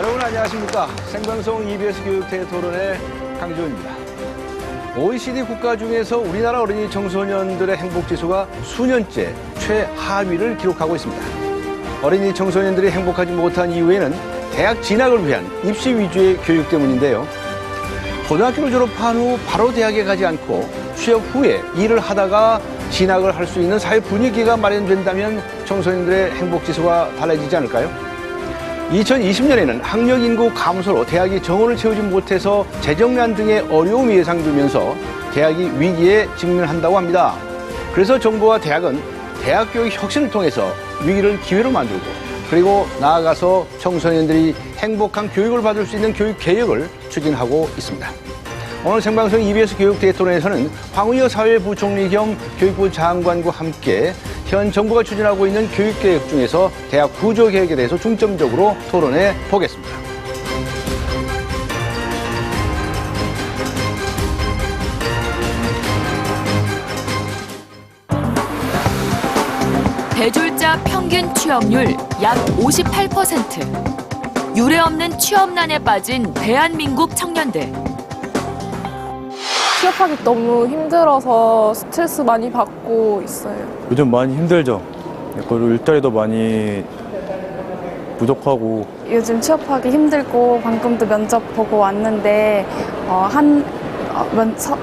여러분 안녕하십니까? 생방송 EBS 교육대 토론의 강지훈입니다. OECD 국가 중에서 우리나라 어린이 청소년들의 행복지수가 수년째 최하위를 기록하고 있습니다. 어린이 청소년들이 행복하지 못한 이유에는 대학 진학을 위한 입시 위주의 교육 때문인데요. 고등학교를 졸업한 후 바로 대학에 가지 않고 취업 후에 일을 하다가 진학을 할 수 있는 사회 분위기가 마련된다면 청소년들의 행복지수가 달라지지 않을까요? 2020년에는 학령 인구 감소로 대학이 정원을 채우지 못해서 재정난 등의 어려움이 예상되면서 대학이 위기에 직면한다고 합니다. 그래서 정부와 대학은 대학 교육 혁신을 통해서 위기를 기회로 만들고 그리고 나아가서 청소년들이 행복한 교육을 받을 수 있는 교육 개혁을 추진하고 있습니다. 오늘 생방송 EBS 교육대 토론에서는 황의여 사회부총리 겸 교육부 장관과 함께 현 정부가 추진하고 있는 교육개혁 중에서 대학 구조개혁에 대해서 중점적으로 토론해 보겠습니다. 대졸자 평균 취업률 약 58%. 유례없는 취업난에 빠진 대한민국 청년들. 취업하기 너무 힘들어서 스트레스 많이 받고 있어요. 요즘 많이 힘들죠. 그리고 일자리도 많이 부족하고. 요즘 취업하기 힘들고 방금도 면접 보고 왔는데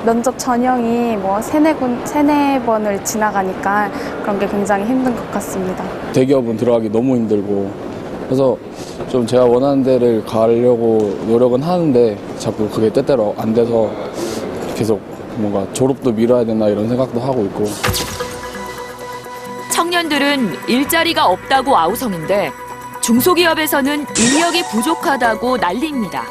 면접 전형이 뭐 세네 번을 지나가니까 그런 게 굉장히 힘든 것 같습니다. 대기업은 들어가기 너무 힘들고 그래서 좀 제가 원하는 데를 가려고 노력은 하는데 자꾸 그게 때때로 안 돼서 계속 뭔가 졸업도 미뤄야 되나 이런 생각도 하고 있고. 청년들은 일자리가 없다고 아우성인데 중소기업에서는 인력이 부족하다고 난리입니다.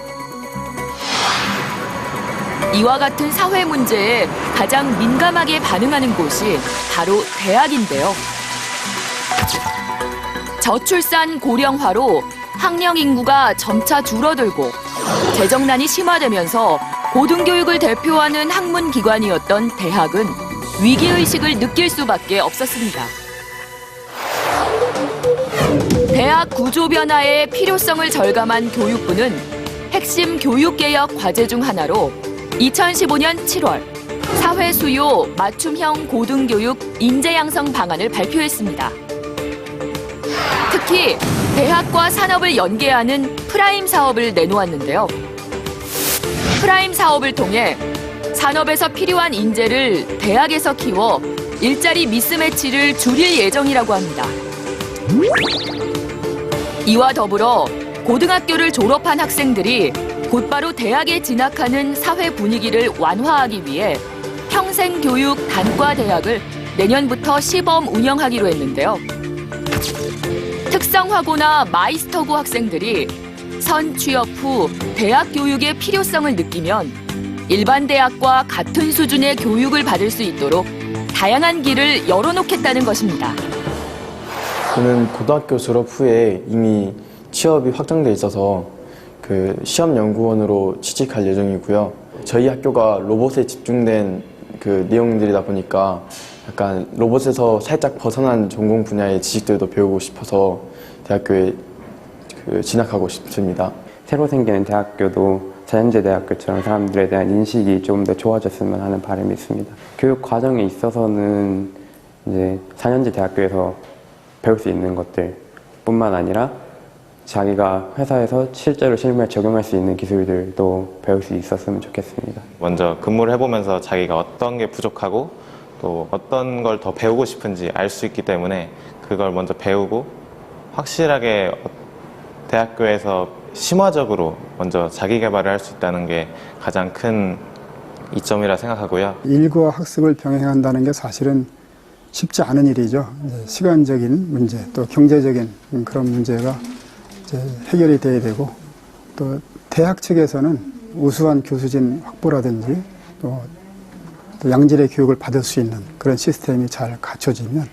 이와 같은 사회 문제에 가장 민감하게 반응하는 곳이 바로 대학인데요. 저출산 고령화로 학령 인구가 점차 줄어들고 재정난이 심화되면서 고등교육을 대표하는 학문기관이었던 대학은 위기의식을 느낄 수밖에 없었습니다. 대학 구조 변화의 필요성을 절감한 교육부는 핵심 교육개혁 과제 중 하나로 2015년 7월 사회 수요 맞춤형 고등교육 인재 양성 방안을 발표했습니다. 특히 대학과 산업을 연계하는 프라임 사업을 내놓았는데요. 프라임 사업을 통해 산업에서 필요한 인재를 대학에서 키워 일자리 미스매치를 줄일 예정이라고 합니다. 이와 더불어 고등학교를 졸업한 학생들이 곧바로 대학에 진학하는 사회 분위기를 완화하기 위해 평생교육 단과대학을 내년부터 시범 운영하기로 했는데요. 특성화고나 마이스터고 학생들이 선 취업 후 대학 교육의 필요성을 느끼면 일반 대학과 같은 수준의 교육을 받을 수 있도록 다양한 길을 열어놓겠다는 것입니다. 저는 고등학교 졸업 후에 이미 취업이 확정돼 있어서 시험연구원으로 취직할 예정이고요. 저희 학교가 로봇에 집중된 내용들이다 보니까 약간 로봇에서 살짝 벗어난 전공 분야의 지식들도 배우고 싶어서 대학교에 진학하고 싶습니다. 새로 생기는 대학교도 자연제 대학교처럼 사람들에 대한 인식이 좀 더 좋아졌으면 하는 바람이 있습니다. 교육 과정에 있어서는 이제 4년제 대학교에서 배울 수 있는 것들 뿐만 아니라 자기가 회사에서 실제로 실무에 적용할 수 있는 기술들도 배울 수 있었으면 좋겠습니다. 먼저 근무를 해보면서 자기가 어떤 게 부족하고 또 어떤 걸 더 배우고 싶은지 알 수 있기 때문에 그걸 먼저 배우고 확실하게 대학교에서 심화적으로 먼저 자기 개발을 할 수 있다는 게 가장 큰 이점이라 생각하고요. 일과 학습을 병행한다는 게 사실은 쉽지 않은 일이죠. 시간적인 문제, 또 경제적인 그런 문제가 이제 해결이 돼야 되고, 또 대학 측에서는 우수한 교수진 확보라든지 또 양질의 교육을 받을 수 있는 그런 시스템이 잘 갖춰지면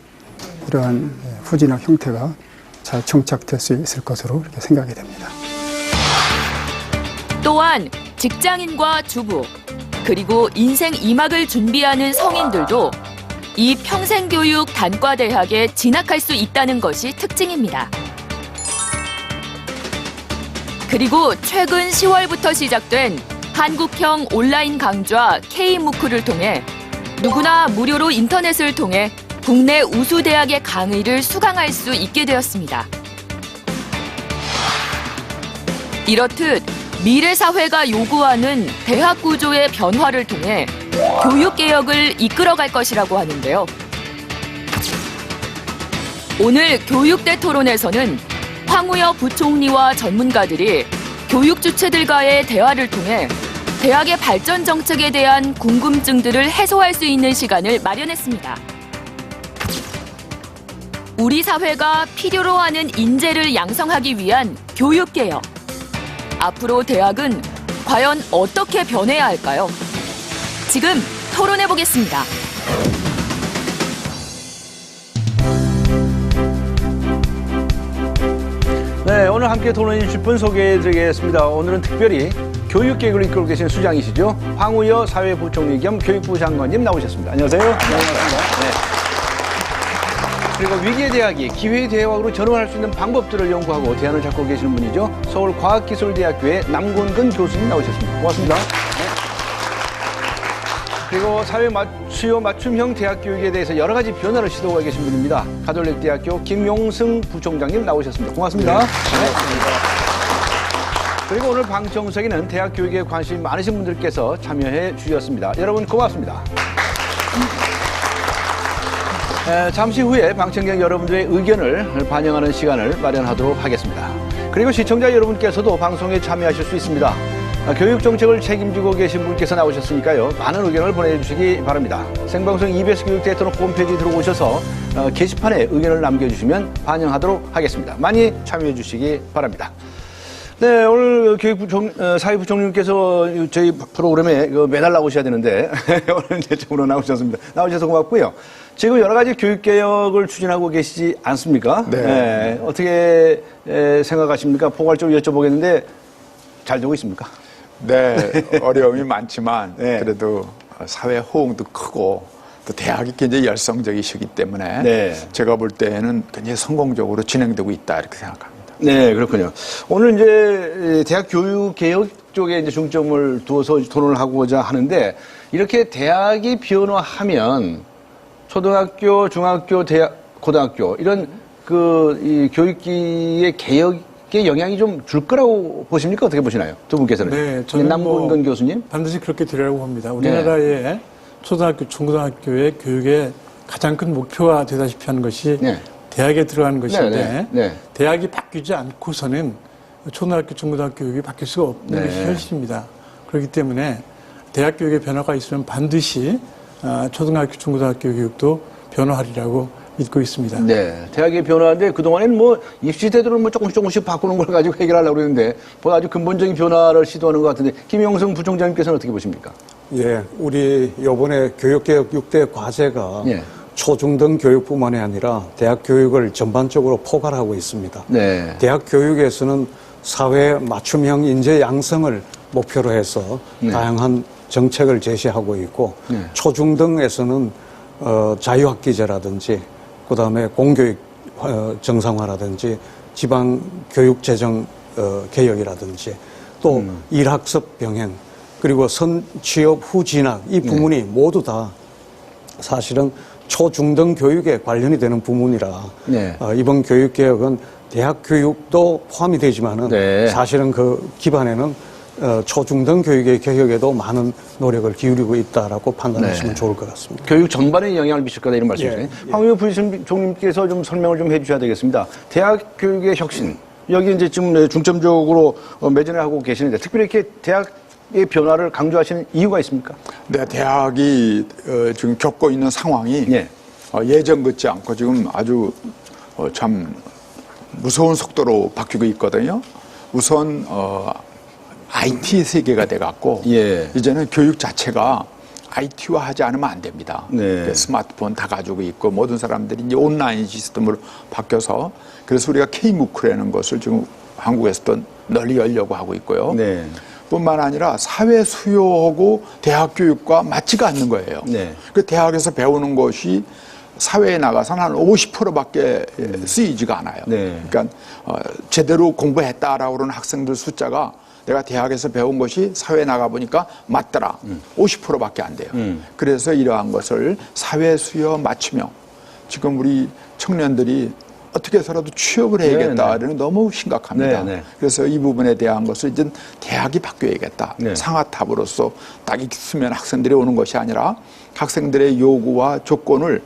이러한 후진학 형태가 잘 정착될 수 있을 것으로 이렇게 생각이 됩니다. 또한 직장인과 주부, 그리고 인생 2막을 준비하는 성인들도 이 평생교육 단과대학에 진학할 수 있다는 것이 특징입니다. 그리고 최근 10월부터 시작된 한국형 온라인 강좌 K-무크를 통해 누구나 무료로 인터넷을 통해 국내 우수 대학의 강의를 수강할 수 있게 되었습니다. 이렇듯 미래 사회가 요구하는 대학 구조의 변화를 통해 교육 개혁을 이끌어갈 것이라고 하는데요. 오늘 교육대 토론에서는 황우여 부총리와 전문가들이 교육 주체들과의 대화를 통해 대학의 발전 정책에 대한 궁금증들을 해소할 수 있는 시간을 마련했습니다. 우리 사회가 필요로 하는 인재를 양성하기 위한 교육 개혁. 앞으로 대학은 과연 어떻게 변해야 할까요? 지금 토론해 보겠습니다. 네, 오늘 함께 토론해 주실 분 소개해드리겠습니다. 오늘은 특별히 교육계획을 이끌고 계신 수장이시죠. 황우여 사회부총리 겸 교육부 장관님 나오셨습니다. 안녕하세요. 반갑습니다. 네. 그리고 위기의 대학이 기회의 대학으로 전환할 수 있는 방법들을 연구하고 대안을 찾고 계시는 분이죠. 서울과학기술대학교의 남곤근 교수님 나오셨습니다. 고맙습니다. 네. 그리고 수요 맞춤형 대학 교육에 대해서 여러 가지 변화를 시도하고 계신 분입니다. 가톨릭대학교 김용승 부총장님 나오셨습니다. 고맙습니다. 네. 그리고 오늘 방청석에는 대학 교육에 관심이 많으신 분들께서 참여해 주셨습니다. 여러분 고맙습니다. 잠시 후에 방청객 여러분들의 의견을 반영하는 시간을 마련하도록 하겠습니다. 그리고 시청자 여러분께서도 방송에 참여하실 수 있습니다. 교육 정책을 책임지고 계신 분께서 나오셨으니까요. 많은 의견을 보내주시기 바랍니다. 생방송 EBS 교육대 토론 홈페이지 들어오셔서 게시판에 의견을 남겨주시면 반영하도록 하겠습니다. 많이 참여해 주시기 바랍니다. 네, 오늘 사회부총리님께서 저희 프로그램에 매달 나오셔야 되는데 오늘 이제 처음으로 나오셨습니다. 나오셔서 고맙고요. 지금 여러 가지 교육개혁을 추진하고 계시지 않습니까? 네. 어떻게 생각하십니까? 포괄적으로 여쭤보겠는데 잘 되고 있습니까? 네, 어려움이 많지만 네. 그래도 사회 호응도 크고 또 대학이 굉장히 열성적이시기 때문에 네. 제가 볼 때는 굉장히 성공적으로 진행되고 있다 이렇게 생각합니다. 네, 그렇군요. 오늘 이제 대학 교육 개혁 쪽에 이제 중점을 두어서 토론을 하고자 하는데 이렇게 대학이 변화하면 초등학교, 중학교, 대학, 고등학교 이런 이 교육기의 개혁에 영향이 좀 줄 거라고 보십니까? 어떻게 보시나요? 두 분께서는. 네, 저는 남곤근 교수님. 반드시 그렇게 되리라고 봅니다. 우리나라의 초등학교, 중고등학교의 교육의 가장 큰 목표가 되다시피 하는 것이 대학에 들어가는 것인데 대학이 바뀌지 않고서는 초등학교, 중고등학교 교육이 바뀔 수가 없는 것이 현실입니다. 그렇기 때문에 대학 교육의 변화가 있으면 반드시 초등학교, 중고등학교 교육도 변화하리라고 믿고 있습니다. 네, 대학의 변화인데 그동안에는 입시 제도를 조금씩 바꾸는 걸 가지고 해결하려고 그러는데 보다 아주 근본적인 변화를 시도하는 것 같은데 김용승 부총장님께서는 어떻게 보십니까? 예, 우리 이번에 교육개혁 6대 과제가 초중등 교육뿐만이 아니라 대학 교육을 전반적으로 포괄하고 있습니다. 네. 대학 교육에서는 사회 맞춤형 인재 양성을 목표로 해서 다양한 정책을 제시하고 있고 초중등에서는 자유학기제라든지 그다음에 공교육 정상화라든지 지방 교육 재정 개혁이라든지 또 일학습 병행 그리고 선취업 후 진학 이 부문이 모두 다 사실은 초중등 교육에 관련이 되는 부문이라 이번 교육개혁은 대학 교육도 포함이 되지만은 사실은 그 기반에는 초중등 교육의 개혁에도 많은 노력을 기울이고 있다라고 판단하시면 좋을 것 같습니다. 교육 전반에 영향을 미칠 거다 이런 말씀이시네요. 황우여 부총리께서 좀 설명을 좀 해주셔야 되겠습니다. 대학 교육의 혁신 여기 이제 지금 중점적으로 매진을 하고 계시는데 특별히 이렇게 대학의 변화를 강조하시는 이유가 있습니까? 네, 대학이 지금 겪고 있는 상황이 예전 같지 않고 지금 아주 참 무서운 속도로 바뀌고 있거든요. 우선 IT 세계가 돼갖고 이제는 교육 자체가 IT화 하지 않으면 안 됩니다. 스마트폰 다 가지고 있고 모든 사람들이 이제 온라인 시스템으로 바뀌어서 그래서 우리가 K-무크라는 것을 지금 한국에서도 널리 열려고 하고 있고요. 뿐만 아니라 사회 수요하고 대학 교육과 맞지가 않는 거예요. 그 대학에서 배우는 것이 사회에 나가서는 한 50%밖에 쓰이지가 않아요. 네. 그러니까 제대로 공부했다라고 그러는 학생들 숫자가 내가 대학에서 배운 것이 사회에 나가보니까 맞더라. 50%밖에 안 돼요. 그래서 이러한 것을 사회 수요 맞춤형, 지금 우리 청년들이 어떻게 해서라도 취업을 해야겠다는 너무 심각합니다. 그래서 이 부분에 대한 것을 이제 대학이 바뀌어야겠다. 상하탑으로서 딱 있으면 학생들이 오는 것이 아니라 학생들의 요구와 조건을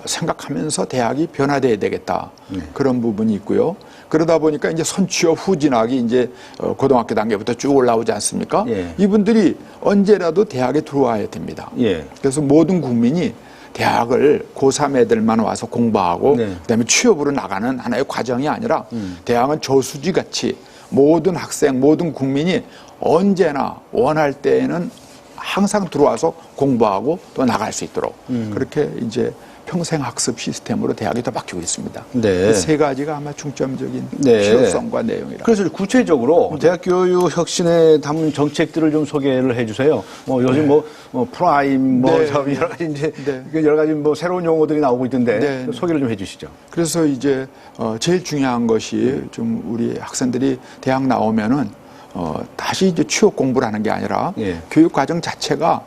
생각하면서 대학이 변화돼야 되겠다. 그런 부분이 있고요. 그러다 보니까 이제 선취업 후진학이 이제 고등학교 단계부터 쭉 올라오지 않습니까? 이분들이 언제라도 대학에 들어와야 됩니다. 그래서 모든 국민이 대학을 고3 애들만 와서 공부하고 그다음에 취업으로 나가는 하나의 과정이 아니라 대학은 저수지 같이 모든 학생, 모든 국민이 언제나 원할 때에는 항상 들어와서 공부하고 또 나갈 수 있도록 그렇게 이제 평생 학습 시스템으로 대학이 더 바뀌고 있습니다. 네. 세 가지가 아마 중점적인 필요성과 내용이라. 그래서 구체적으로 대학 교육 혁신에 담은 정책들을 좀 소개를 해주세요. 요즘 프라임, 여러 가지 이제 여러 가지 새로운 용어들이 나오고 있던데 소개를 좀 해주시죠. 그래서 이제 제일 중요한 것이 좀 우리 학생들이 대학 나오면은 다시 이제 취업 공부를 하는 게 아니라 교육 과정 자체가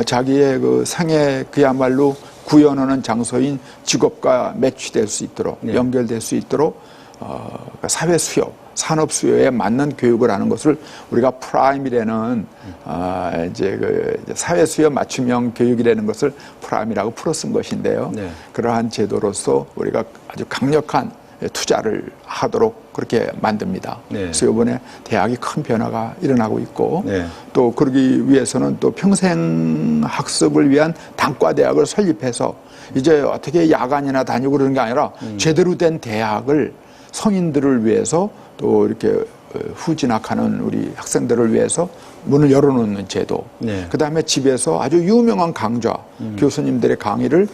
자기의 그 생애 그야말로 구현하는 장소인 직업과 매치될 수 있도록 연결될 수 있도록 사회 수요, 산업 수요에 맞는 교육을 하는 것을 우리가 프라임이라는 이제 사회 수요 맞춤형 교육이라는 것을 프라임이라고 풀어 쓴 것인데요. 그러한 제도로서 우리가 아주 강력한 투자를 하도록 그렇게 만듭니다. 그래서 이번에 대학이 큰 변화가 일어나고 있고 또 그러기 위해서는 또 평생 학습을 위한 단과대학을 설립해서 이제 어떻게 야간이나 다니고 그러는 게 아니라 제대로 된 대학을 성인들을 위해서 또 이렇게 후진학하는 우리 학생들을 위해서 문을 열어놓는 제도. 그다음에 집에서 아주 유명한 강좌, 교수님들의 강의를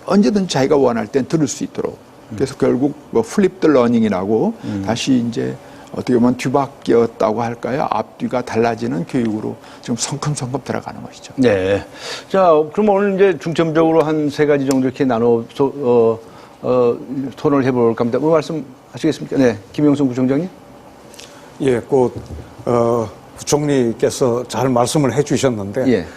언제든지 자기가 원할 땐 들을 수 있도록. 그래서 결국 플립드 러닝이라고 다시 이제 어떻게 보면 뒤바뀌었다고 할까요? 앞뒤가 달라지는 교육으로 지금 성큼성큼 들어가는 것이죠. 네. 자, 그럼 오늘 이제 중점적으로 한 세 가지 정도 이렇게 나눠 토론을 해볼까 합니다. 뭐 말씀하시겠습니까? 네. 김영선 부총장님. 예, 부총리께서 잘 말씀을 해 주셨는데,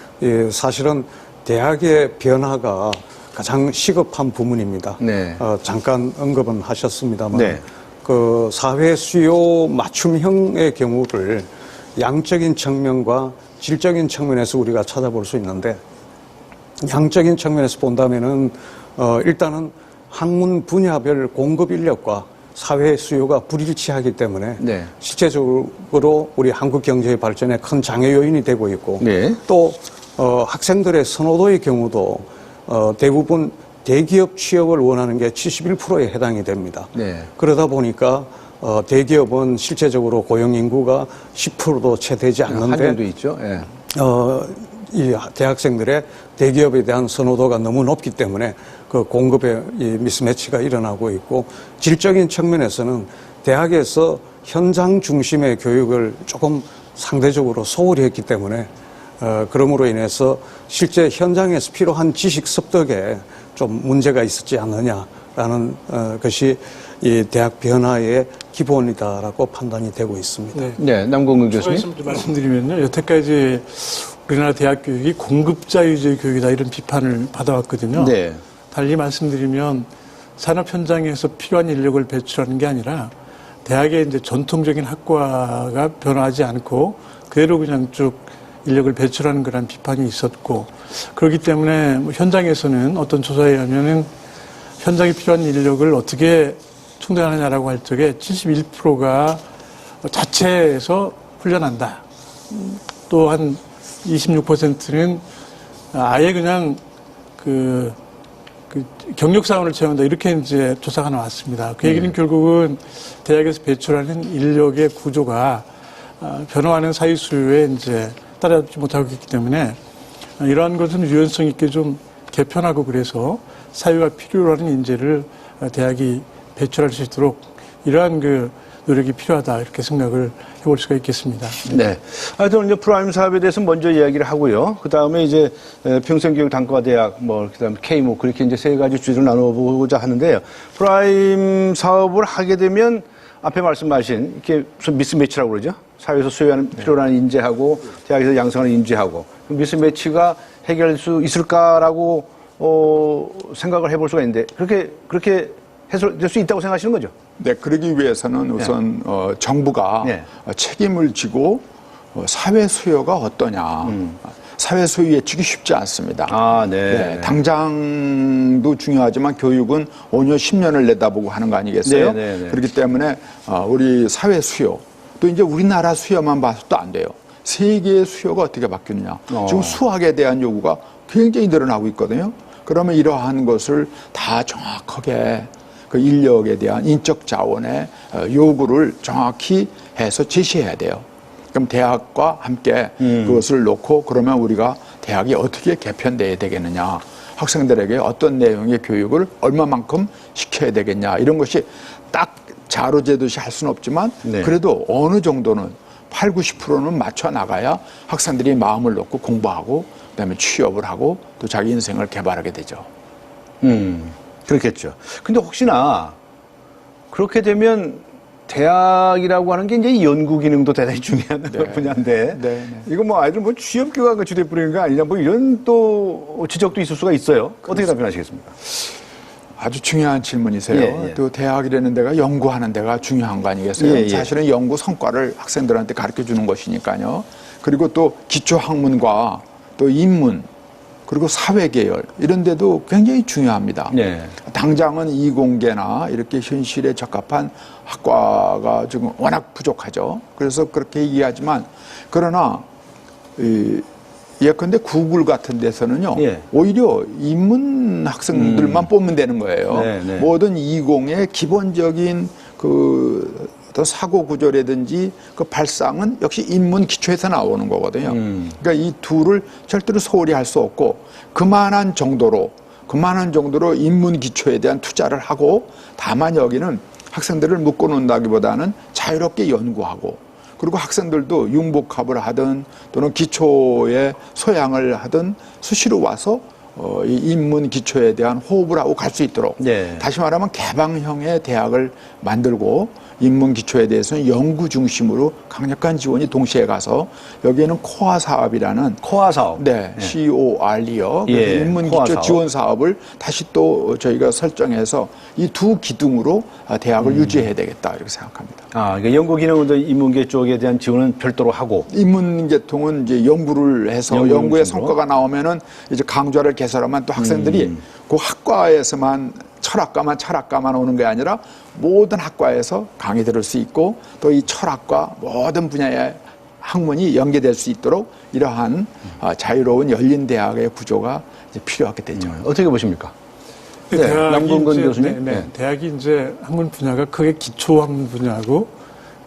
사실은 대학의 변화가 가장 시급한 부분입니다. 잠깐 언급은 하셨습니다만, 그 사회 수요 맞춤형의 경우를 양적인 측면과 질적인 측면에서 우리가 찾아볼 수 있는데, 양적인 측면에서 본다면은 일단은 학문 분야별 공급 인력과 사회 수요가 불일치하기 때문에 실제적으로 우리 한국 경제의 발전에 큰 장애 요인이 되고 있고 또 학생들의 선호도의 경우도 대부분 대기업 취업을 원하는 게 71%에 해당이 됩니다. 그러다 보니까 대기업은 실제적으로 고용 인구가 10%도 채 되지 않는데 한정도 있죠. 이 대학생들의 대기업에 대한 선호도가 너무 높기 때문에 그 공급의 이 미스매치가 일어나고 있고, 질적인 측면에서는 대학에서 현장 중심의 교육을 조금 상대적으로 소홀히 했기 때문에 그러므로 인해서 실제 현장에서 필요한 지식 습득에 좀 문제가 있었지 않느냐라는 것이 이 대학 변화의 기본이다라고 판단이 되고 있습니다. 남궁근 교수님. 좀 말씀드리면요, 여태까지 우리나라 대학 교육이 공급자 위주의 교육이다 이런 비판을 받아왔거든요. 달리 말씀드리면 산업 현장에서 필요한 인력을 배출하는 게 아니라 대학의 이제 전통적인 학과가 변화하지 않고 그대로 그냥 쭉 인력을 배출하는 그런 비판이 있었고, 그렇기 때문에 현장에서는 어떤 조사에 의하면은 현장에 필요한 인력을 어떻게 충당하느냐라고 할 적에 71%가 자체에서 훈련한다. 또 한 26%는 아예 그냥 그 경력 사원을 채운다. 이렇게 이제 조사가 나왔습니다. 그 얘기는 결국은 대학에서 배출하는 인력의 구조가 변화하는 사회 수요에 이제 따라잡지 못하고 있기 때문에 이러한 것은 유연성 있게 좀 개편하고 그래서 사회가 필요로 하는 인재를 대학이 배출할 수 있도록 이러한 그 노력이 필요하다 이렇게 생각을 해볼 수가 있겠습니다. 네. 하여튼 이제 프라임 사업에 대해서 먼저 이야기를 하고요. 그 다음에 이제 평생교육 단과대학, 그다음에 K모 그렇게 이제 세 가지 주제를 나눠보고자 하는데요. 프라임 사업을 하게 되면 앞에 말씀하신 이렇게 무슨 미스매치라고 그러죠. 사회에서 수요하는 필요로 하는 인재하고 대학에서 양성하는 인재하고 미스매치가 해결될 수 있을까라고 생각을 해볼 수가 있는데 그렇게 해소될 수 있다고 생각하시는 거죠? 네, 그러기 위해서는 우선 정부가 책임을 지고 사회 수요가 어떠냐. 사회 수요 예측이 쉽지 않습니다. 네, 당장도 중요하지만 교육은 5년, 10년을 내다보고 하는 거 아니겠어요? 그렇기 때문에 우리 사회 수요, 또 이제 우리나라 수요만 봐서도 안 돼요. 세계의 수요가 어떻게 바뀌느냐. 지금 수학에 대한 요구가 굉장히 늘어나고 있거든요. 그러면 이러한 것을 다 정확하게 그 인력에 대한 인적 자원의 요구를 정확히 해서 제시해야 돼요. 그럼 대학과 함께 그것을 놓고 그러면 우리가 대학이 어떻게 개편돼야 되겠느냐. 학생들에게 어떤 내용의 교육을 얼마만큼 시켜야 되겠냐. 이런 것이 딱 자로재듯이 할 수는 없지만 그래도 어느 정도는 8, 90%는 맞춰 나가야 학생들이 마음을 놓고 공부하고 그다음에 취업을 하고 또 자기 인생을 개발하게 되죠. 그렇겠죠. 근데 혹시나 그렇게 되면 대학이라고 하는 게 이제 연구 기능도 대단히 중요한 분야인데 이거 뭐 아이들 뭐 취업 교육가 주대 뿌리는 거 아니냐 뭐 이런 또 지적도 있을 수가 있어요. 어떻게 답변하시겠습니까? 아주 중요한 질문이세요. 또 대학이라는 데가 연구하는 데가 중요한 거 아니겠어요? 사실은 연구 성과를 학생들한테 가르쳐 주는 것이니까요. 그리고 또 기초학문과 또 인문 그리고 사회계열 이런 데도 굉장히 중요합니다. 당장은 이공계나 이렇게 현실에 적합한 학과가 지금 워낙 부족하죠. 그래서 그렇게 얘기하지만 그러나 예컨대 구글 같은 데서는요. 오히려 인문 학생들만 뽑으면 되는 거예요. 모든 이공의 기본적인 그 어떤 사고 구조라든지 그 발상은 역시 인문 기초에서 나오는 거거든요. 그러니까 이 둘을 절대로 소홀히 할 수 없고 그만한 정도로 인문 기초에 대한 투자를 하고 다만 여기는 학생들을 묶어놓는다기보다는 자유롭게 연구하고 그리고 학생들도 융복합을 하든 또는 기초의 소양을 하든 수시로 와서 이 인문 기초에 대한 호흡을 하고 갈 수 있도록 다시 말하면 개방형의 대학을 만들고 인문 기초에 대해서는 연구 중심으로 강력한 지원이 동시에 가서 여기에는 코어 사업이라는 코어 사업 CORE요. 인문 기초 지원 사업을 다시 또 저희가 설정해서 이 두 기둥으로 대학을 유지해야 되겠다 이렇게 생각합니다. 그러니까 연구 기능은 인문계 쪽에 대한 지원은 별도로 하고 인문계통은 이제 연구를 해서 연구의 성과가 나오면은 이제 강좌를 개설하면 또 학생들이 그 학과에서만 철학과만 오는 게 아니라 모든 학과에서 강의 들을 수 있고 또 이 철학과 모든 분야의 학문이 연계될 수 있도록 이러한 자유로운 열린 대학의 구조가 이제 필요하게 되죠. 어떻게 보십니까? 남궁건 교수님. 대학이 이제 학문 분야가 크게 기초 학문 분야하고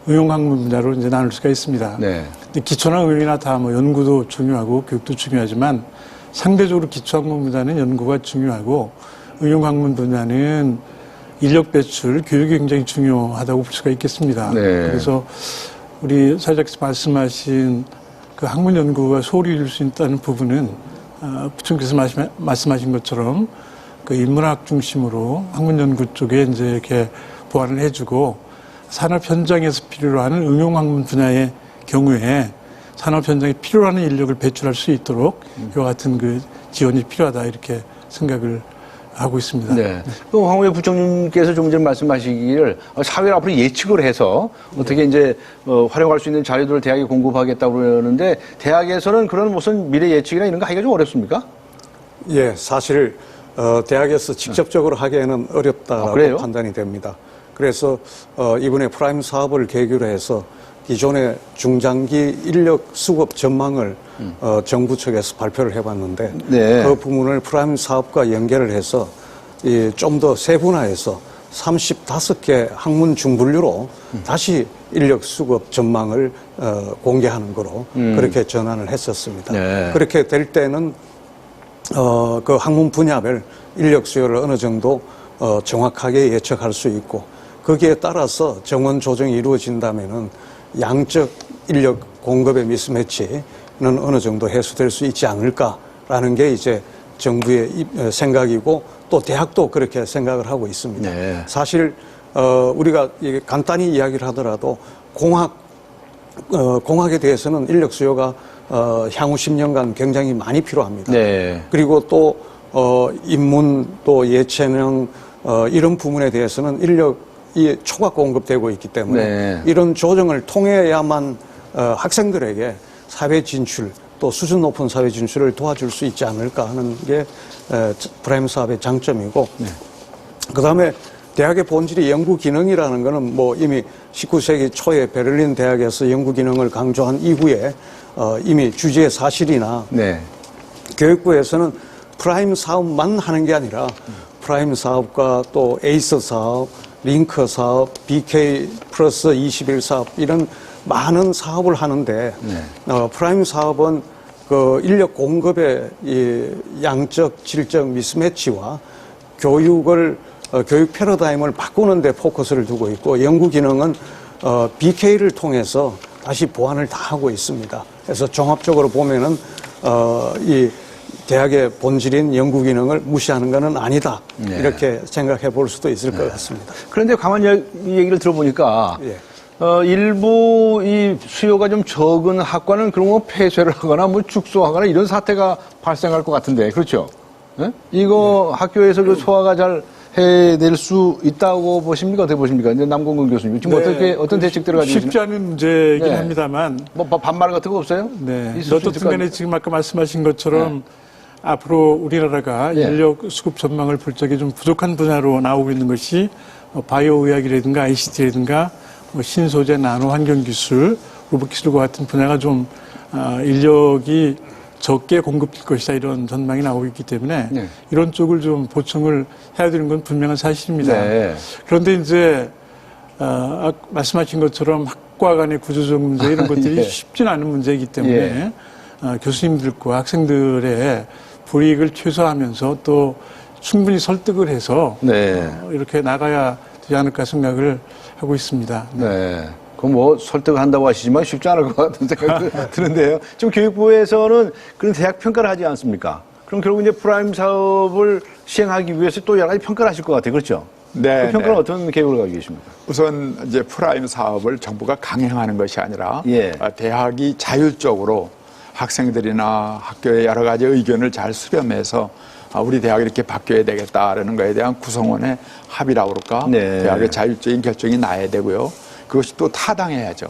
응용 학문 분야로 이제 나눌 수가 있습니다. 근데 기초나 응용이나 다 뭐 연구도 중요하고 교육도 중요하지만 상대적으로 기초 학문 분야는 연구가 중요하고 응용 학문 분야는 인력 배출, 교육이 굉장히 중요하다고 볼 수가 있겠습니다. 그래서 우리 사회자께서 말씀하신 그 학문 연구가 소홀히 이룰 수 있다는 부분은 부총께서 말씀하신 것처럼 그 인문학 중심으로 학문 연구 쪽에 이제 이렇게 보완을 해주고 산업 현장에서 필요로 하는 응용 학문 분야의 경우에 산업 현장에 필요로 하는 인력을 배출할 수 있도록 이와 같은 그 지원이 필요하다 이렇게 생각을 하고 있습니다. 황우여 부총님께서 좀 전에 말씀하시기를 사회를 앞으로 예측을 해서 어떻게 이제 활용할 수 있는 자료들을 대학에 공급하겠다고 그러는데 대학에서는 그런 무슨 미래 예측이나 이런 거 하기가 좀 어렵습니까? 사실 대학에서 직접적으로 하기에는 어렵다고 판단이 됩니다. 그래서 이번에 프라임 사업을 계기로 해서 기존의 중장기 인력 수급 전망을 정부 측에서 발표를 해봤는데 그 부분을 프라임 사업과 연결을 해서 좀 더 세분화해서 35개 학문 중분류로 다시 인력 수급 전망을 공개하는 거로 그렇게 전환을 했었습니다. 그렇게 될 때는 그 학문 분야별 인력 수요를 어느 정도 정확하게 예측할 수 있고 거기에 따라서 정원 조정이 이루어진다면은 양적 인력 공급의 미스매치는 어느 정도 해소될 수 있지 않을까라는 게 이제 정부의 생각이고 또 대학도 그렇게 생각을 하고 있습니다. 네. 사실 우리가 간단히 이야기를 하더라도 공학에 대해서는 인력 수요가 향후 10년간 굉장히 많이 필요합니다. 네. 그리고 또 인문 또 예체능 이런 부분에 대해서는 인력이 초과 공급되고 있기 때문에 네. 이런 조정을 통해야만 학생들에게 사회 진출 또 수준 높은 사회 진출을 도와줄 수 있지 않을까 하는 게 프라임 사업의 장점이고 그다음에 대학의 본질이 연구 기능이라는 거는 뭐 이미 19세기 초에 베를린 대학에서 연구 기능을 강조한 이후에 이미 주지의 사실이나 네. 교육부에서는 프라임 사업만 하는 게 아니라 프라임 사업과 또 에이스 사업, 링크 사업, BK 플러스 21 사업 이런 많은 사업을 하는데 프라임 사업은 그 인력 공급의 이 양적, 질적 미스매치와 교육 패러다임을 바꾸는 데 포커스를 두고 있고 연구 기능은 BK를 통해서 다시 보완을 다 하고 있습니다. 그래서 종합적으로 보면은 이 대학의 본질인 연구 기능을 무시하는 것은 아니다. 네. 이렇게 생각해 볼 수도 있을 것 같습니다. 그런데 가만히 이 얘기를 들어보니까 예. 일부 이 수요가 좀 적은 학과는 그런 거 폐쇄를 하거나 뭐 축소하거나 이런 사태가 발생할 것 같은데 그렇죠? 네? 이거 학교에서 그 소화가 잘 해낼 수 있다고 보십니까? 어떻게 보십니까? 이제 남궁근 교수님 지금 어떤 대책들을 가지고 쉽지 않은 문제이긴 합니다만 뭐 반말 같은 거 없어요? 네. 어떻든 간에 지금 아까 말씀하신 것처럼 앞으로 우리나라가 인력 수급 전망을 볼 적에 좀 부족한 분야로 나오고 있는 것이 바이오 의학이라든가 ICT라든가 신소재, 나노 환경기술, 로봇기술과 같은 분야가 좀 인력이 적게 공급될 것이다 이런 전망이 나오고 있기 때문에 이런 쪽을 좀 보충을 해야 되는 건 분명한 사실입니다. 네. 그런데 이제 말씀하신 것처럼 학과 간의 구조적 문제 이런 것들이 쉽지는 않은 문제이기 때문에 교수님들과 학생들의 불이익을 최소화하면서 또 충분히 설득을 해서 이렇게 나가야 되지 않을까 생각을 하고 있습니다. 네. 그 뭐 설득을 한다고 하시지만 쉽지 않을 것 같은 생각이 드는데요. 지금 교육부에서는 그런 대학 평가를 하지 않습니까? 그럼 결국 이제 프라임 사업을 시행하기 위해서 또 여러 가지 평가를 하실 것 같아요. 그렇죠? 네. 그 평가는 어떤 계획을 가지고 계십니까? 우선 이제 프라임 사업을 정부가 강행하는 것이 아니라 대학이 자율적으로 학생들이나 학교의 여러 가지 의견을 잘 수렴해서 우리 대학이 이렇게 바뀌어야 되겠다라는 것에 대한 구성원의 합의라고 그럴까? 대학의 자율적인 결정이 나야 되고요. 그것이 또 타당해야죠.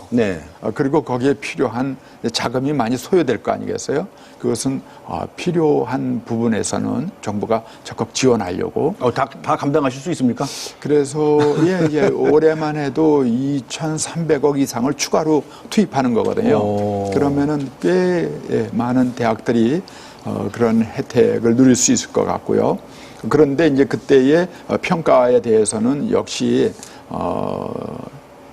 그리고 거기에 필요한 자금이 많이 소요될 거 아니겠어요? 그것은 필요한 부분에서는 정부가 적극 지원하려고. 다 감당하실 수 있습니까? 그래서 올해만 해도 2,300억 이상을 추가로 투입하는 거거든요. 그러면은 꽤 많은 대학들이 그런 혜택을 누릴 수 있을 것 같고요. 그런데 이제 그때의 평가에 대해서는 역시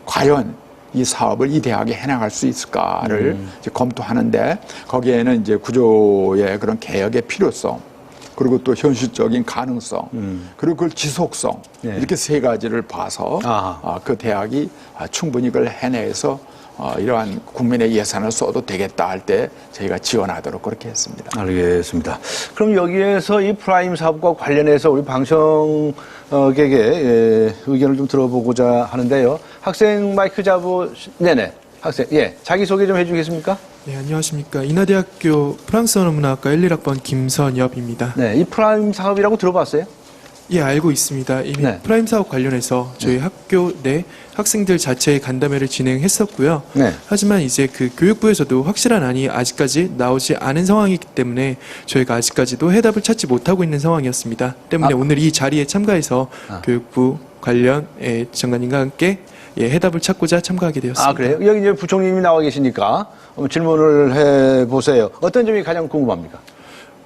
과연 이 사업을 이 대학이 해나갈 수 있을까를 이제 검토하는데 거기에는 이제 구조의 그런 개혁의 필요성 그리고 또 현실적인 가능성 그리고 그 지속성 이렇게 세 가지를 봐서 그 대학이 충분히 그걸 해내서 이러한 국민의 예산을 써도 되겠다 할 때 저희가 지원하도록 그렇게 했습니다. 알겠습니다. 그럼 여기에서 이 프라임 사업과 관련해서 우리 방청객의 의견을 좀 들어보고자 하는데요. 학생 마이크 네네. 학생, 자기소개 좀 해주겠습니까? 네, 안녕하십니까. 인하대학교 프랑스 언어문화학과 1, 1학번 김선엽입니다. 네, 이 프라임 사업이라고 들어봤어요? 예, 알고 있습니다. 이미 프라임 사업 관련해서 저희 학교 내 학생들 자체의 간담회를 진행했었고요. 하지만 이제 그 교육부에서도 확실한 안이 아직까지 나오지 않은 상황이기 때문에 저희가 아직까지도 해답을 찾지 못하고 있는 상황이었습니다. 때문에 오늘 이 자리에 참가해서 교육부 관련 장관님과 함께 해답을 찾고자 참가하게 되었습니다. 그래요? 여기 이제 부총님이 나와 계시니까 질문을 해보세요. 어떤 점이 가장 궁금합니까?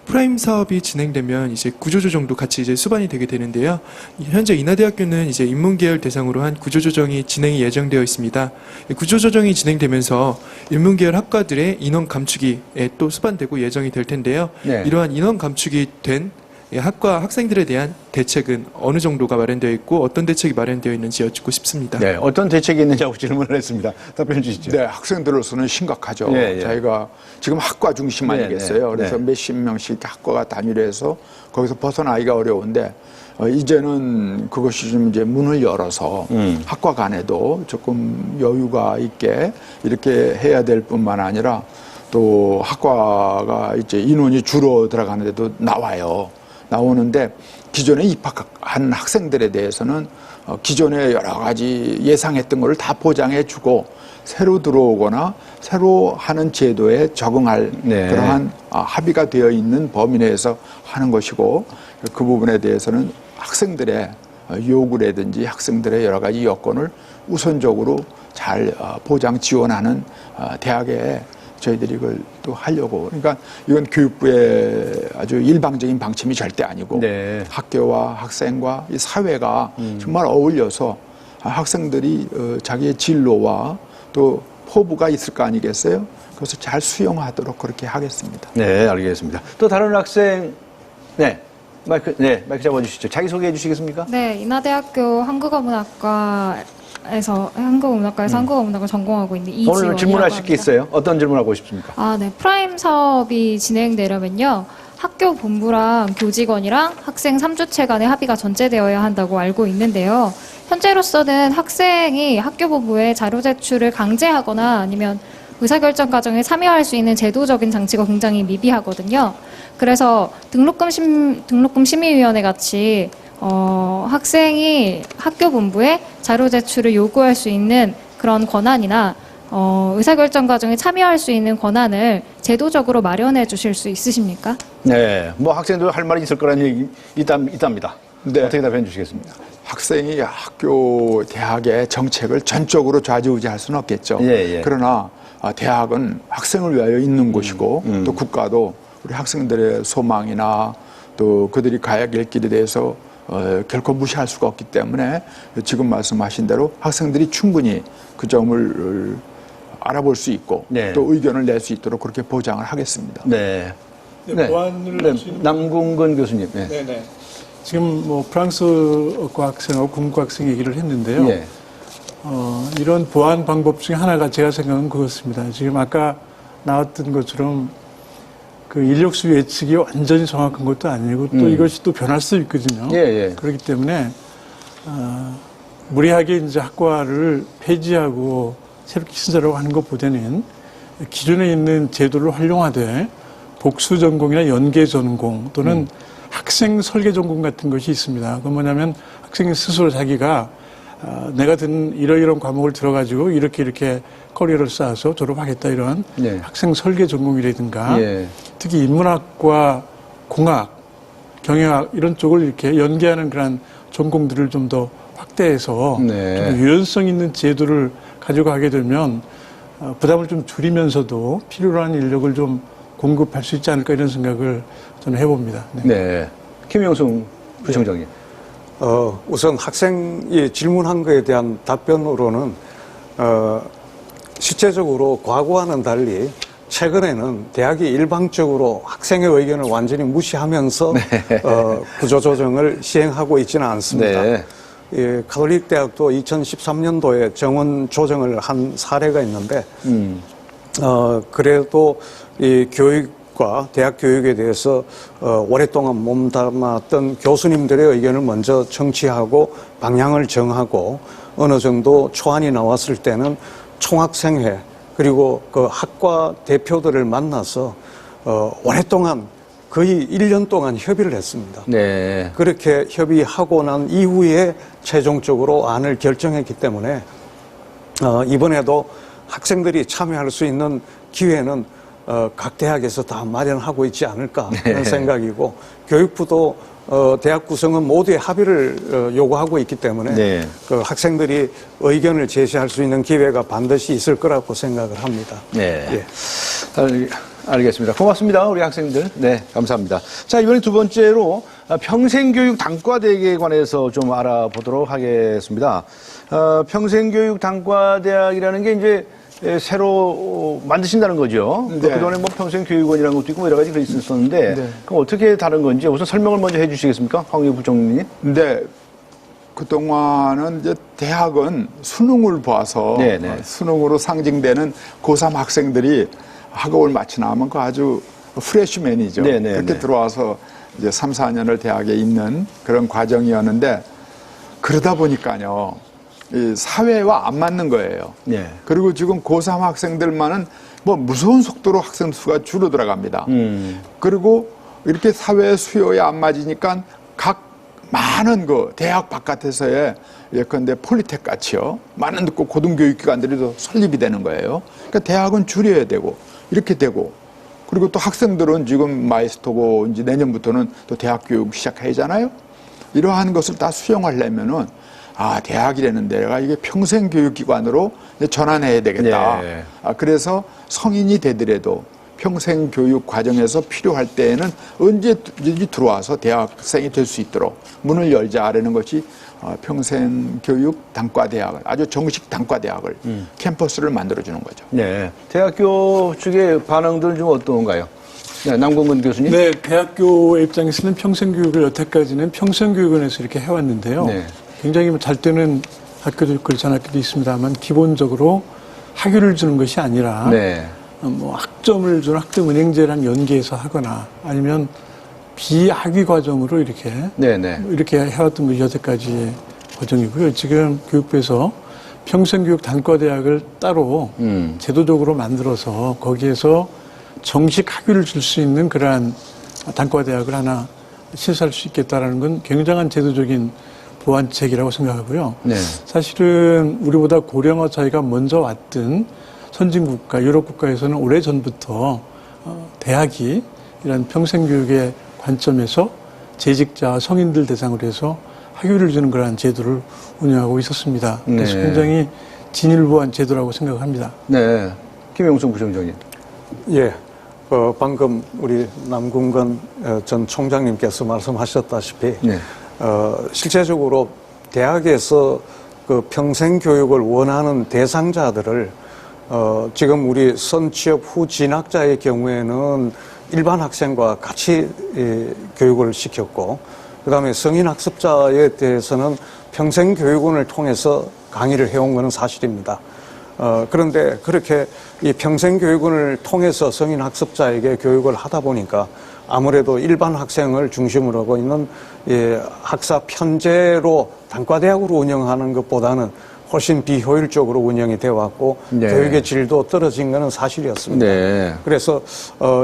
프라임 사업이 진행되면 이제 구조조정도 같이 이제 수반이 되게 되는데요. 현재 인하대학교는 이제 인문계열 대상으로 한 구조조정이 진행이 예정되어 있습니다. 구조조정이 진행되면서 인문계열 학과들의 인원 감축이 또 수반되고 예정이 될 텐데요. 이러한 인원 감축이 된 이 학과 학생들에 대한 대책은 어느 정도가 마련되어 있고 어떤 대책이 마련되어 있는지 여쭙고 싶습니다. 네, 어떤 대책이 있느냐고 질문을 했습니다. 답변 주시죠. 네, 학생들로서는 심각하죠. 저희가 지금 학과 중심 아니겠어요. 그래서 몇십 명씩 학과가 단일해서 거기서 벗어나기가 어려운데 이제는 그것이 좀 이제 문을 열어서 학과 간에도 조금 여유가 있게 이렇게 해야 될 뿐만 아니라 또 학과가 이제 인원이 줄어들어가는데도 나오는데 기존에 입학한 학생들에 대해서는 기존에 여러 가지 예상했던 것을 다 보장해 주고 새로 들어오거나 새로 하는 제도에 적응할 그러한 합의가 되어 있는 범위 내에서 하는 것이고 그 부분에 대해서는 학생들의 요구라든지 학생들의 여러 가지 여건을 우선적으로 잘 보장 지원하는 대학에 저희들이 이걸 또 하려고. 그러니까 이건 교육부의 아주 일방적인 방침이 절대 아니고 학교와 학생과 이 사회가 정말 어울려서 학생들이 자기의 진로와 또 포부가 있을 거 아니겠어요? 그것을 잘 수용하도록 그렇게 하겠습니다. 네, 알겠습니다. 또 다른 학생, 마이크 잡아주시죠. 자기소개해 주시겠습니까? 네, 인하대학교 한국어문학과에서 한국어문학을 전공하고 있는 이지원이라고 오늘 질문하실 게 있어요? 어떤 질문하고 싶습니까? 네. 프라임 사업이 진행되려면요. 학교 본부랑 교직원이랑 학생 3주체 간의 합의가 전제되어야 한다고 알고 있는데요. 현재로서는 학생이 학교 본부에 자료 제출을 강제하거나 아니면 의사결정 과정에 참여할 수 있는 제도적인 장치가 굉장히 미비하거든요. 그래서 등록금 심의위원회 같이 학생이 학교 본부에 자료 제출을 요구할 수 있는 그런 권한이나 의사결정 과정에 참여할 수 있는 권한을 제도적으로 마련해 주실 수 있으십니까? 네, 뭐 학생들 할 말이 있을 거라는 얘기 있답니다. 네. 어떻게 답변해 주시겠습니다? 학생이 학교, 대학의 정책을 전적으로 좌지우지할 수는 없겠죠. 그러나 대학은 학생을 위하여 있는 곳이고 또 국가도 우리 학생들의 소망이나 또 그들이 가야 될 길에 대해서 결코 무시할 수가 없기 때문에 지금 말씀하신 대로 학생들이 충분히 그 점을 알아볼 수 있고 또 의견을 낼 수 있도록 그렇게 보장을 하겠습니다. 남궁근 교수님. 지금 뭐 프랑스어과 학생하고 궁극 학생 얘기를 했는데요. 이런 보완 방법 중에 하나가 제가 생각하는 그것입니다. 지금 아까 나왔던 것처럼 그 인력수 예측이 완전히 정확한 것도 아니고 또 이것이 또 변할 수 있거든요. 그렇기 때문에 무리하게 이제 학과를 폐지하고 새롭게 신설하고 하는 것보다는 기존에 있는 제도를 활용하되 복수 전공이나 연계 전공 또는 학생 설계 전공 같은 것이 있습니다. 그건 뭐냐면 학생이 스스로 자기가 내가 듣는 이러이러한 과목을 들어가지고 이렇게 커리어를 쌓아서 졸업하겠다 이런 학생 설계 전공이라든가 특히 인문학과 공학, 경영학 이런 쪽을 이렇게 연계하는 그런 전공들을 좀 더 확대해서 좀 유연성 있는 제도를 가지고 가게 되면 부담을 좀 줄이면서도 필요로 하는 인력을 좀 공급할 수 있지 않을까 이런 생각을 저는 해봅니다. 김영순 부총장님. 우선 학생이 질문한 거에 대한 답변으로는 실제적으로 과거와는 달리 최근에는 대학이 일방적으로 학생의 의견을 완전히 무시하면서 구조조정을 시행하고 있지는 않습니다. 가톨릭 대학도 2013년도에 정원 조정을 한 사례가 있는데 그래도 이 교육과 대학 교육에 대해서 오랫동안 몸담았던 교수님들의 의견을 먼저 청취하고 방향을 정하고 어느 정도 초안이 나왔을 때는 총학생회 그리고 그 학과 대표들을 만나서 오랫동안 거의 1년 동안 협의를 했습니다. 그렇게 협의하고 난 이후에 최종적으로 안을 결정했기 때문에 이번에도 학생들이 참여할 수 있는 기회는 각 대학에서 다 마련하고 있지 않을까 하는 생각이고 교육부도 대학 구성은 모두의 합의를 요구하고 있기 때문에 그 학생들이 의견을 제시할 수 있는 기회가 반드시 있을 거라고 생각을 합니다. 알겠습니다. 고맙습니다. 우리 학생들. 감사합니다. 자, 이번에 두 번째로 평생교육 단과대학에 관해서 좀 알아보도록 하겠습니다. 평생교육 단과대학이라는 게 이제 새로 만드신다는 거죠. 네. 그동안에 뭐 평생 교육원이라는 것도 있고 여러 가지 그래 있었는데 네. 그럼 어떻게 다른 건지 우선 설명을 먼저 해주시겠습니까, 황우여 부총리님? 네. 그동안은 이제 대학은 수능을 봐서 수능으로 상징되는 고3 학생들이 학업을 마치 나면 그 아주 프레시맨이죠. 그렇게 들어와서 이제 3, 4년을 대학에 있는 그런 과정이었는데 그러다 보니까요. 이 사회와 안 맞는 거예요. 그리고 지금 고3 학생들만은 뭐 무서운 속도로 학생 수가 줄어들어갑니다. 그리고 이렇게 사회 수요에 안 맞으니까 각 많은 그 대학 바깥에서의 예컨대 폴리텍 같이요. 많은 고등교육기관들이 더 설립이 되는 거예요. 그러니까 대학은 줄여야 되고 이렇게 되고 그리고 또 학생들은 지금 마이스터고 이제 내년부터는 또 대학 교육 시작하잖아요. 이러한 것을 다 수용하려면은 대학이라는 데가 이게 평생 교육기관으로 전환해야 되겠다. 그래서 성인이 되더라도 평생 교육 과정에서 필요할 때에는 언제든지 들어와서 대학생이 될 수 있도록 문을 열자라는 것이 평생 교육 단과대학을 아주 정식 단과대학을 캠퍼스를 만들어주는 거죠. 네. 대학교 측의 반응들은 좀 어떤가요? 네, 남궁근 교수님. 네, 대학교 입장에서는 평생교육을 여태까지는 평생교육원에서 이렇게 해왔는데요. 굉장히 잘 되는 학교도 있고 그렇지 않은 학교도 있습니다만 기본적으로 학위를 주는 것이 아니라 뭐 학점을 주는 학점 은행제랑 연계해서 하거나 아니면 비학위 과정으로 이렇게 해왔던 것이 여태까지의 과정이고요. 지금 교육부에서 평생교육 단과대학을 따로 제도적으로 만들어서 거기에서 정식 학위를 줄 수 있는 그러한 단과대학을 하나 신설할 수 있겠다라는 건 굉장한 제도적인 보완책이라고 생각하고요. 사실은 우리보다 고령화 차이가 먼저 왔던 선진국가, 유럽 국가에서는 오래전부터 대학이 이런 평생교육의 관점에서 재직자, 성인들 대상으로 해서 학위를 주는 그러한 제도를 운영하고 있었습니다. 그래서 굉장히 진일보한 제도라고 생각합니다. 네. 김영순 부총장님. 예. 방금 우리 남궁건 전 총장님께서 말씀하셨다시피 실제적으로 대학에서 그 평생 교육을 원하는 대상자들을 지금 우리 선취업 후 진학자의 경우에는 일반 학생과 같이 교육을 시켰고 그다음에 성인 학습자에 대해서는 평생 교육원을 통해서 강의를 해온 것은 사실입니다. 그런데 그렇게 이 평생 교육원을 통해서 성인 학습자에게 교육을 하다 보니까 아무래도 일반 학생을 중심으로 하고 있는 학사 편제로 단과대학으로 운영하는 것보다는 훨씬 비효율적으로 운영이 되어 왔고 교육의 질도 떨어진 것은 사실이었습니다. 그래서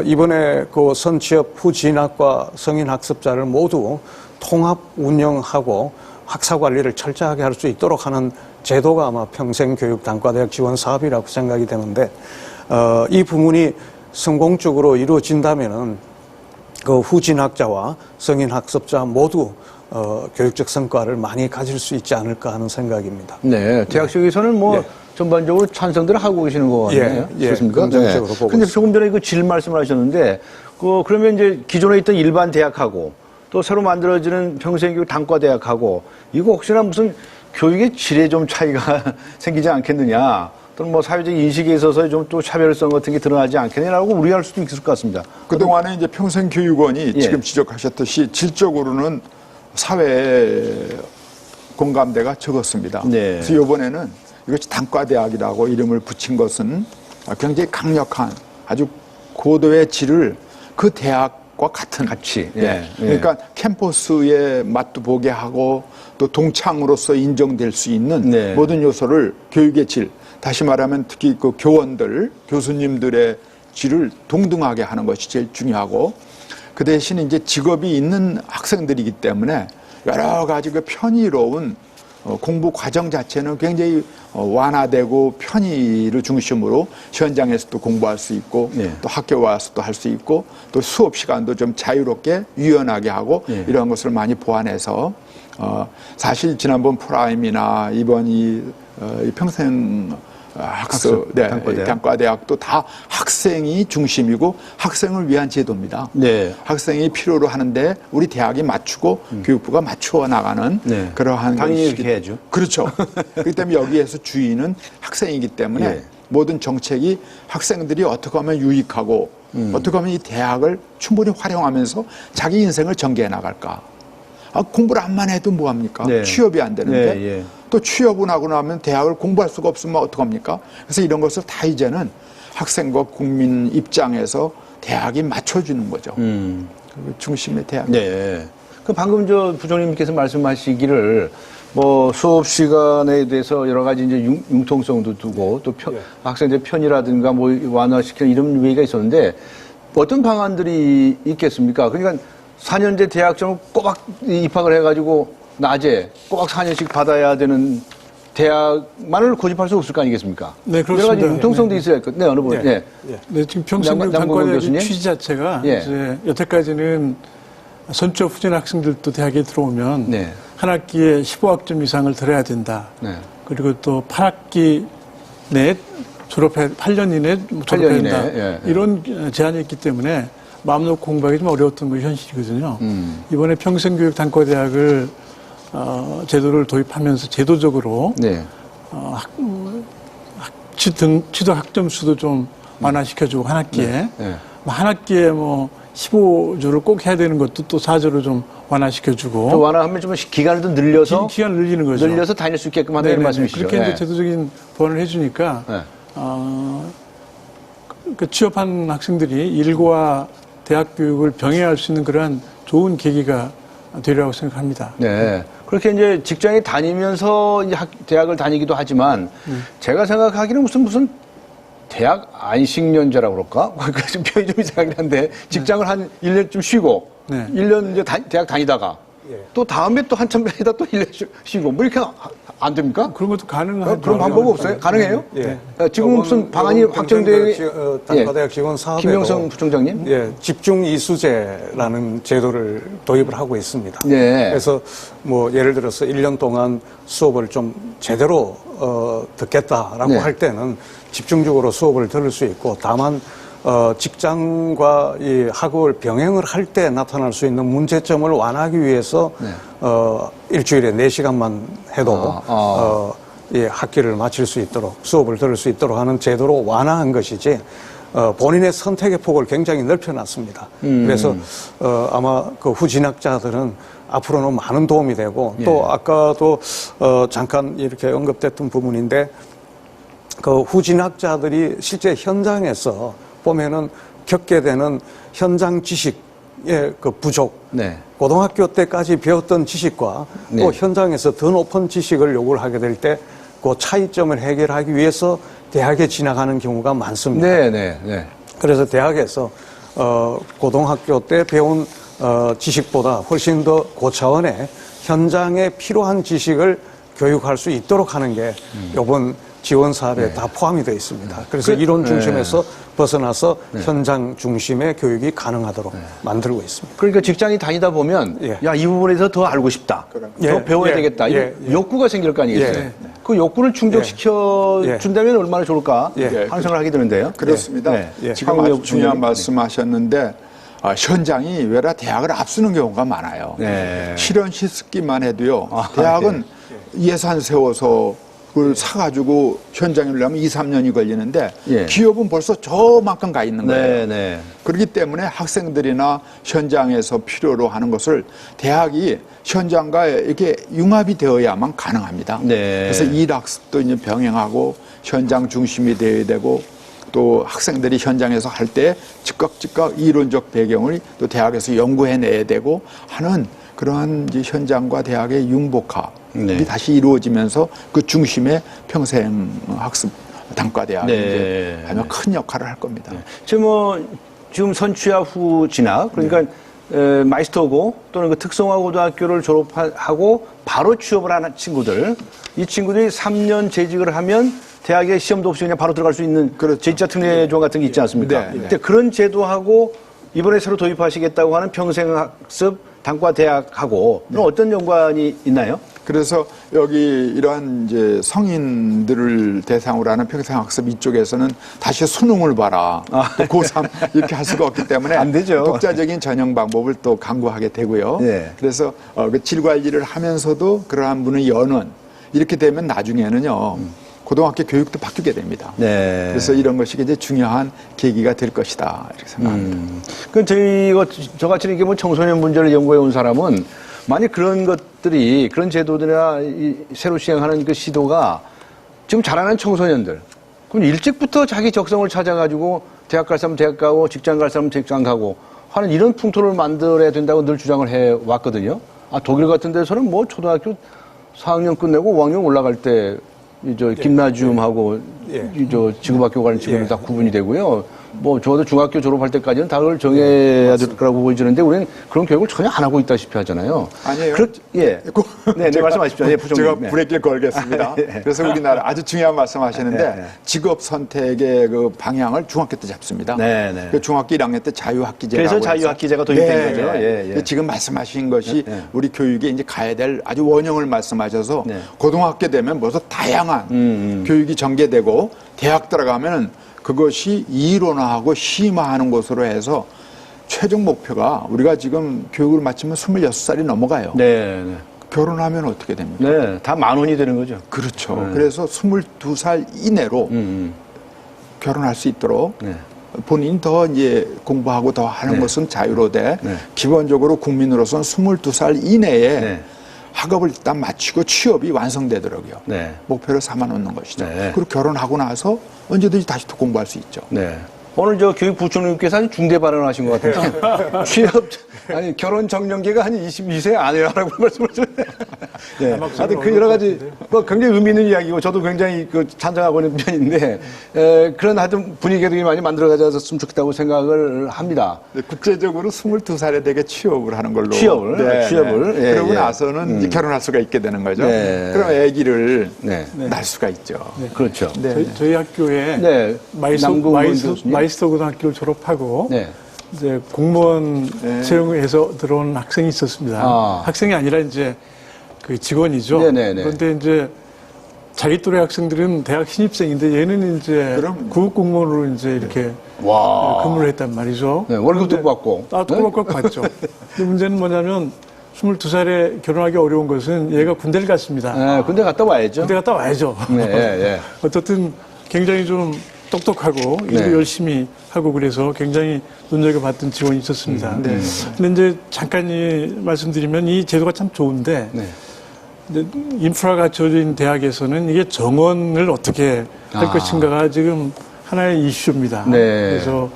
이번에 그 선취업 후 진학과 성인 학습자를 모두 통합 운영하고 학사 관리를 철저하게 할 수 있도록 하는 제도가 아마 평생교육 단과대학 지원 사업이라고 생각이 되는데 이 부분이 성공적으로 이루어진다면은 그 후진학자와 성인 학습자 모두 교육적 성과를 많이 가질 수 있지 않을까 하는 생각입니다. 네, 대학 쪽에서는 뭐 전반적으로 찬성들을 하고 계시는 거 같네요. 그렇습니까? 긍정적으로 보고 근데 있습니다. 조금 전에 그 질 말씀을 하셨는데 그러면 이제 기존에 있던 일반 대학하고 또 새로 만들어지는 평생교육 단과대학하고 이거 혹시나 무슨 교육의 질에 좀 차이가 생기지 않겠느냐 또는 뭐 사회적 인식에 있어서 좀 또 차별성 같은 게 드러나지 않겠느냐라고 우려할 수도 있을 것 같습니다. 그동안에 이제 평생교육원이 지금 지적하셨듯이 질적으로는 사회 공감대가 적었습니다. 그래서 이번에는 이것이 단과대학이라고 이름을 붙인 것은 굉장히 강력한 아주 고도의 질을 그 대학과 같은 그러니까 캠퍼스의 맛도 보게 하고 또 동창으로서 인정될 수 있는 모든 요소를 교육의 질, 다시 말하면 특히 그 교원들, 교수님들의 질을 동등하게 하는 것이 제일 중요하고 그 대신 이제 직업이 있는 학생들이기 때문에 여러 가지 그 편의로운 공부 과정 자체는 굉장히 완화되고 편의를 중심으로 현장에서도 공부할 수 있고 또 학교 와서도 할 수 있고 또 수업 시간도 좀 자유롭게 유연하게 하고 이런 것을 많이 보완해서 사실 지난번 프라임이나 이번 이 평생 학습 단과대학도 다 학생이 중심이고 학생을 위한 제도입니다. 학생이 필요로 하는데 우리 대학이 맞추고 교육부가 맞추어 나가는 그러한 당연히 이렇게 해야죠. 그렇죠. 그렇기 때문에 여기에서 주인은 학생이기 때문에 모든 정책이 학생들이 어떻게 하면 유익하고 어떻게 하면 이 대학을 충분히 활용하면서 자기 인생을 전개해 나갈까. 공부를 암만 해도 뭐합니까? 네. 취업이 안 되는데 네, 예. 또 취업을 하고 나면 대학을 공부할 수가 없으면 어떡합니까? 그래서 이런 것을 다 이제는 학생과 국민 입장에서 대학이 맞춰주는 거죠. 그 중심의 대학. 네. 그 방금 저 부총리님께서 말씀하시기를 뭐 수업 시간에 대해서 여러 가지 이제 융통성도 두고 또 학생들 편의라든가 뭐 완화시키는 이런 얘기가 있었는데 어떤 방안들이 있겠습니까? 그러니까 4년제 대학처럼 꼬박 입학을 해가지고 낮에 꼬박 4년씩 받아야 되는 대학만을 고집할 수 없을 거 아니겠습니까? 네, 그렇습니다. 여러 가지 융통성도 있어야 할 것. 네, 어느 분? 네. 네, 지금 평생교육 단과대학 취지 자체가 이제 여태까지는 선취업 후진 학생들도 대학에 들어오면 한 학기에 15학점 이상을 들어야 된다. 그리고 또 8학기 내에 8년 이내에 졸업해야 된다. 이런 제한이 있기 때문에 마음 놓고 공부하기 좀 어려웠던 것이 현실이거든요. 이번에 평생교육 단과대학을 제도를 도입하면서 제도적으로 취득 학점 수도 좀 완화시켜주고 한 학기에 한 학기에 뭐 15조를 꼭 해야 되는 것도 또 4조로 좀 완화시켜주고. 또 완화하면 좀 기간을 좀 늘려서 기간을 늘리는 거죠. 늘려서 다닐 수 있게끔 한다는 말씀이시죠. 그렇게 이제 제도적인 보완을 해주니까 그 취업한 학생들이 일과 대학 교육을 병행할 수 있는 그러한 좋은 계기가 되리라고 생각합니다. 네. 그렇게 이제 직장에 다니면서 이제 대학을 다니기도 하지만 제가 생각하기는 무슨 대학 안식년제라고 그럴까? 그래서 표현이 좀 이상하긴 한데 직장을 한 1년쯤 쉬고 1년 이제 대학 다니다가 또 다음에 또 한참 다니다 또 1년 쉬고 뭐 이렇게 안 됩니까? 그런 것도 가능하죠. 그런 방법 없어요? 가능해요? 예. 지금 무슨 방안이 확정돼? 단과대학 지원 사업에도 김영성 부총장님? 예, 집중 이수제라는 제도를 도입을 하고 있습니다. 네. 그래서 뭐 예를 들어서 1년 동안 수업을 좀 제대로 듣겠다라고 할 때는 집중적으로 수업을 들을 수 있고 다만 직장과 이 학업을 병행을 할 때 나타날 수 있는 문제점을 완화하기 위해서 일주일에 4시간만 해도 예, 학기를 마칠 수 있도록 수업을 들을 수 있도록 하는 제도로 완화한 것이지 본인의 선택의 폭을 굉장히 넓혀놨습니다. 그래서 아마 그 후진학자들은 앞으로는 많은 도움이 되고 또 아까도 잠깐 이렇게 언급됐던 부분인데 그 후진학자들이 실제 현장에서 보면은 겪게 되는 현장 지식의 그 부족, 고등학교 때까지 배웠던 지식과 또 현장에서 더 높은 지식을 요구를 하게 될 때 그 차이점을 해결하기 위해서 대학에 진학하는 경우가 많습니다. 그래서 대학에서 고등학교 때 배운 지식보다 훨씬 더 고차원의 현장에 필요한 지식을 교육할 수 있도록 하는 게 이번 지원 사업에 다 포함이 되어 있습니다. 그래서 이론 중심에서 벗어나서 현장 중심의 교육이 가능하도록 만들고 있습니다. 그러니까 직장이 다니다 보면 야, 이 부분에서 더 알고 싶다. 더 배워야 되겠다. 욕구가 생길 거 아니겠어요? 그 욕구를 충족시켜 준다면 얼마나 좋을까 하는 생각을 하게 되는데요. 그렇습니다. 지금 아주 중요한 말씀하셨는데 현장이 외라 대학을 앞서는 경우가 많아요. 실현 시습기만 해도요. 대학은 예산 세워서 그걸 사가지고 현장에 오려면 2, 3년이 걸리는데 기업은 벌써 저만큼 가 있는 거예요. 그렇기 때문에 학생들이나 현장에서 필요로 하는 것을 대학이 현장과 이렇게 융합이 되어야만 가능합니다. 그래서 일학습도 이제 병행하고 현장 중심이 되어야 되고 또 학생들이 현장에서 할 때 즉각 이론적 배경을 또 대학에서 연구해내야 되고 하는 그러한 이제 현장과 대학의 융복합이 다시 이루어지면서 그 중심에 평생 학습 단과대학이 이제 아주 큰 역할을 할 겁니다. 지금 선취학 후 진학 그러니까 마이스터고 또는 그 특성화 고등학교를 졸업하고 바로 취업을 하는 친구들, 이 친구들이 3년 재직을 하면 대학에 시험도 없이 그냥 바로 들어갈 수 있는 재직자 특례 조항 같은 게 있지 않습니까? 근데 그런 제도하고 이번에 새로 도입하시겠다고 하는 평생학습 단과대학하고 어떤 연관이 있나요? 그래서 여기 이러한 이제 성인들을 대상으로 하는 평생학습 이쪽에서는 다시 수능을 봐라. 또 고3 이렇게 할 수가 없기 때문에 안 되죠. 독자적인 전형 방법을 또 강구하게 되고요. 그래서 그 질 관리를 하면서도 그러한 분의 연원 이렇게 되면 나중에는요. 고등학교 교육도 바뀌게 됩니다. 네. 그래서 이런 것이 이제 중요한 계기가 될 것이다 이렇게 생각합니다. 저같이 이렇게 뭐 청소년 문제를 연구해 온 사람은 만약 그런 것들이 그런 제도들이나 이 새로 시행하는 그 시도가 지금 자라는 청소년들 그럼 일찍부터 자기 적성을 찾아가지고 대학 갈 사람 대학 가고 직장 갈 사람 직장 가고 하는 이런 풍토를 만들어야 된다고 늘 주장을 해 왔거든요. 독일 같은 데서는 뭐 초등학교 4학년 끝내고 5학년 올라갈 때 김나지움하고 지구학교 가는 지구는 다 구분이 되고요. 뭐 적어도 중학교 졸업할 때까지는 다 그걸 정해야 될 거라고 보여지는데 우리는 그런 교육을 전혀 안 하고 있다시피 하잖아요. 아니에요. 네, 말씀하십시오. 예, 제가 브레이크를 걸겠습니다. 그래서 우리나라 아주 중요한 말씀하시는데 직업 선택의 그 방향을 중학교 때 잡습니다. 그 중학교 1학년 때 자유학기제라고 그래서 자유학기제가 도입된 거죠. 지금 말씀하신 것이 우리 교육에 이제 가야 될 아주 원형을 말씀하셔서 고등학교 되면 벌써 다양한 교육이 전개되고 대학 들어가면은 그것이 이론화하고 심화하는 것으로 해서 최종 목표가 우리가 지금 교육을 마치면 26살이 넘어가요. 결혼하면 어떻게 됩니까? 네, 다 만원이 되는 거죠. 그렇죠. 그래서 22살 이내로 결혼할 수 있도록 본인이 더 이제 공부하고 더 하는 것은 자유로되 기본적으로 국민으로서는 22살 이내에 학업을 일단 마치고 취업이 완성되더라고요. 목표를 삼아 놓는 것이죠. 그리고 결혼하고 나서 언제든지 다시 또 공부할 수 있죠. 오늘 교육부총리께서 아주 중대 발언을 하신 것 같은데 결혼 정년기가 한 22세 안에라고 말씀을 하셨네요. 하여튼 그 여러 가지 굉장히 의미 있는 이야기고 저도 굉장히 찬성하고 있는 편인데 그런 하여튼 분위기가 되게 많이 만들어가졌으면 좋겠다고 생각을 합니다. 국제적으로 22살에 되게 취업을 하는 걸로. 취업을. 그러고 나서는 이제 결혼할 수가 있게 되는 거죠. 그럼 아기를 낳을 수가 있죠. 그렇죠. 저희 학교에 마이스터 고등학교를 졸업하고 이제 공무원 채용해서 들어온 학생이 있었습니다. 학생이 아니라 이제 그 직원이죠. 그런데 이제 자기 또래 학생들은 대학 신입생인데 얘는 이제 구급 공무원으로 이제 이렇게 근무를 했단 말이죠. 월급도 받고. 월급 받죠. 근데 문제는 뭐냐면 22살에 결혼하기 어려운 것은 얘가 군대를 갔습니다. 군대 갔다 와야죠. 군대 갔다 와야죠. 어쨌든 굉장히 좀 똑똑하고 일도 열심히 하고 그래서 굉장히 눈여겨봤던 직원이 있었습니다. 근데 이제 잠깐 말씀드리면 이 제도가 참 좋은데 인프라가 갖춰진 대학에서는 이게 정원을 어떻게 할 것인가가 지금 하나의 이슈입니다. 그래서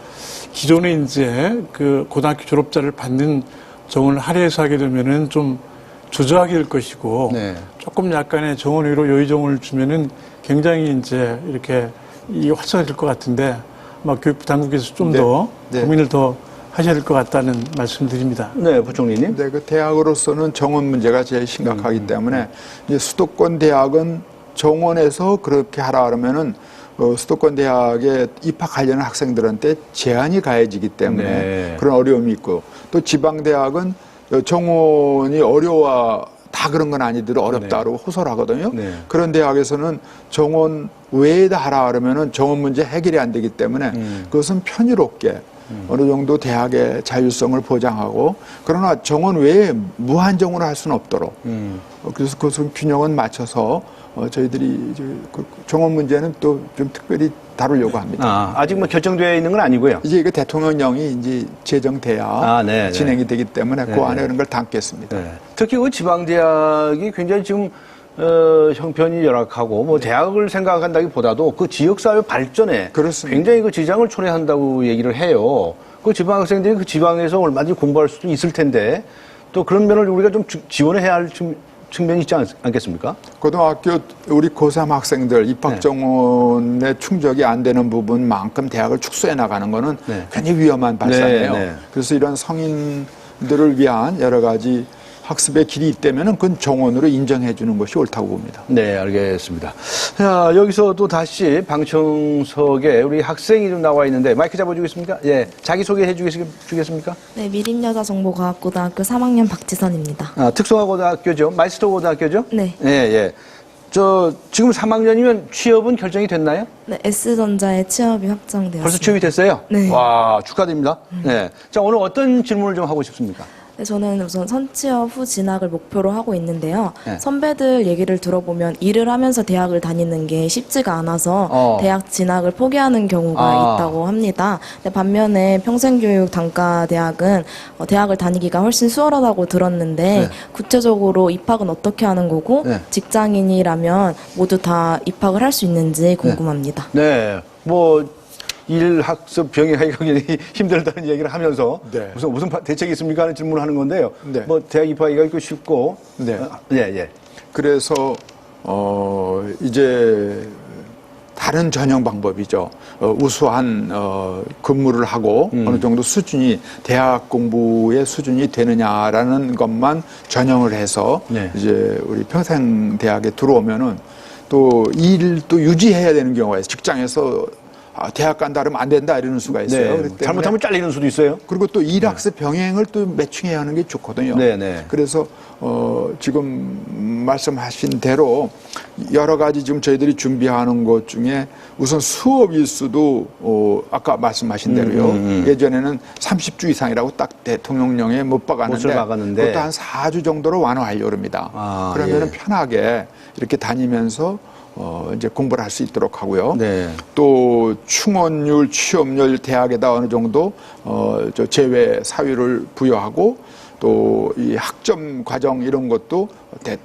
기존에 이제 그 고등학교 졸업자를 받는 정원을 할애해서 하게 되면은 좀 조저하게 될 것이고 조금 약간의 정원 위로 여유 정원을 주면은 굉장히 이제 이렇게 이게 활성화될 것 같은데 아마 교육부 당국에서 좀 더 고민을 더 하셔야 될 것 같다는 말씀드립니다. 부총리님. 그 대학으로서는 정원 문제가 제일 심각하기 때문에 이제 수도권 대학은 정원에서 그렇게 하라 그러면은 수도권 대학에 입학하려는 학생들한테 제한이 가해지기 때문에 그런 어려움이 있고 또 지방 대학은 정원이 다 그런 건 아니더라도 어렵다고 호소를 하거든요. 그런 대학에서는 정원 외에다 하라 그러면은 정원 문제 해결이 안 되기 때문에 그것은 편의롭게 어느 정도 대학의 자율성을 보장하고 그러나 정원 외에 무한 정원을 할 수는 없도록 그래서 그것은 균형은 맞춰서 저희들이 정원 문제는 또 좀 특별히 다루려고 합니다. 아직 뭐 결정되어 있는 건 아니고요. 이제 이거 대통령령이 이제 제정돼야 진행이 되기 때문에 그 안에 그런 걸 담겠습니다. 특히 그 지방 대학이 굉장히 지금 형편이 열악하고 뭐 대학을 생각한다기보다도 그 지역사회 발전에 굉장히 그 지장을 초래한다고 얘기를 해요. 그 지방 학생들이 그 지방에서 얼마든지 공부할 수도 있을 텐데 또 그런 면을 우리가 좀 지원을 해야 할 측면이 있지 않겠습니까? 고등학교 우리 고3 학생들 입학 정원에 충족이 안 되는 부분만큼 대학을 축소해 나가는 거는 굉장히 위험한 발상이에요. 그래서 이런 성인들을 위한 여러 가지 학습의 길이 있다면 그건 정원으로 인정해 주는 것이 옳다고 봅니다. 네, 알겠습니다. 자, 여기서 또 다시 방청석에 우리 학생이 좀 나와 있는데 마이크 잡아주겠습니까? 자기소개해 주겠습니까? 네, 미림여자정보과학고등학교 3학년 박지선입니다. 특성화고등학교죠? 마이스터 고등학교죠? 네. 지금 3학년이면 취업은 결정이 됐나요? 네, S전자에 취업이 확정되었습니다. 벌써 취업이 됐어요? 네. 와, 축하드립니다. 자, 오늘 어떤 질문을 좀 하고 싶습니까? 네, 저는 우선 선취업 후 진학을 목표로 하고 있는데요. 네. 선배들 얘기를 들어보면 일을 하면서 대학을 다니는 게 쉽지가 않아서 대학 진학을 포기하는 경우가 있다고 합니다. 근데 반면에 평생교육 단과대학은 대학을 다니기가 훨씬 수월하다고 들었는데 네. 구체적으로 입학은 어떻게 하는 거고 네. 직장인이라면 모두 다 입학을 할 수 있는지 궁금합니다. 네, 뭐 일학습 병행하기가 굉장히 힘들다는 얘기를 하면서 네. 무슨 대책이 있습니까 하는 질문을 하는 건데요. 네. 뭐 대학 입학하기가 있고 쉽고. 네. 예. 그래서 이제 다른 전형 방법이죠. 우수한 근무를 하고 어느 정도 수준이 대학 공부의 수준이 되느냐라는 것만 전형을 해서 네. 이제 우리 평생대학에 들어오면은 또 일도 유지해야 되는 경우가 있어요. 직장에서 대학 간다 그러면 안 된다 이러는 수가 있어요. 네. 그렇기 때문에 잘못하면 잘리는 수도 있어요. 그리고 또 일학습 병행을 또 매칭해야 하는 게 좋거든요. 네. 그래서 지금 말씀하신 대로 여러 가지 지금 저희들이 준비하는 것 중에 우선 수업 일수도 아까 말씀하신 대로요. 예전에는 30주 이상이라고 딱 대통령령에 못 박았는데 그것도 한 4주 정도로 완화하려고 합니다. 그러면은 편하게 이렇게 다니면서 이제 공부를 할 수 있도록 하고요. 네. 또 충원율, 취업률 대학에다 어느 정도 저 제외 사유를 부여하고 또 이 학점 과정 이런 것도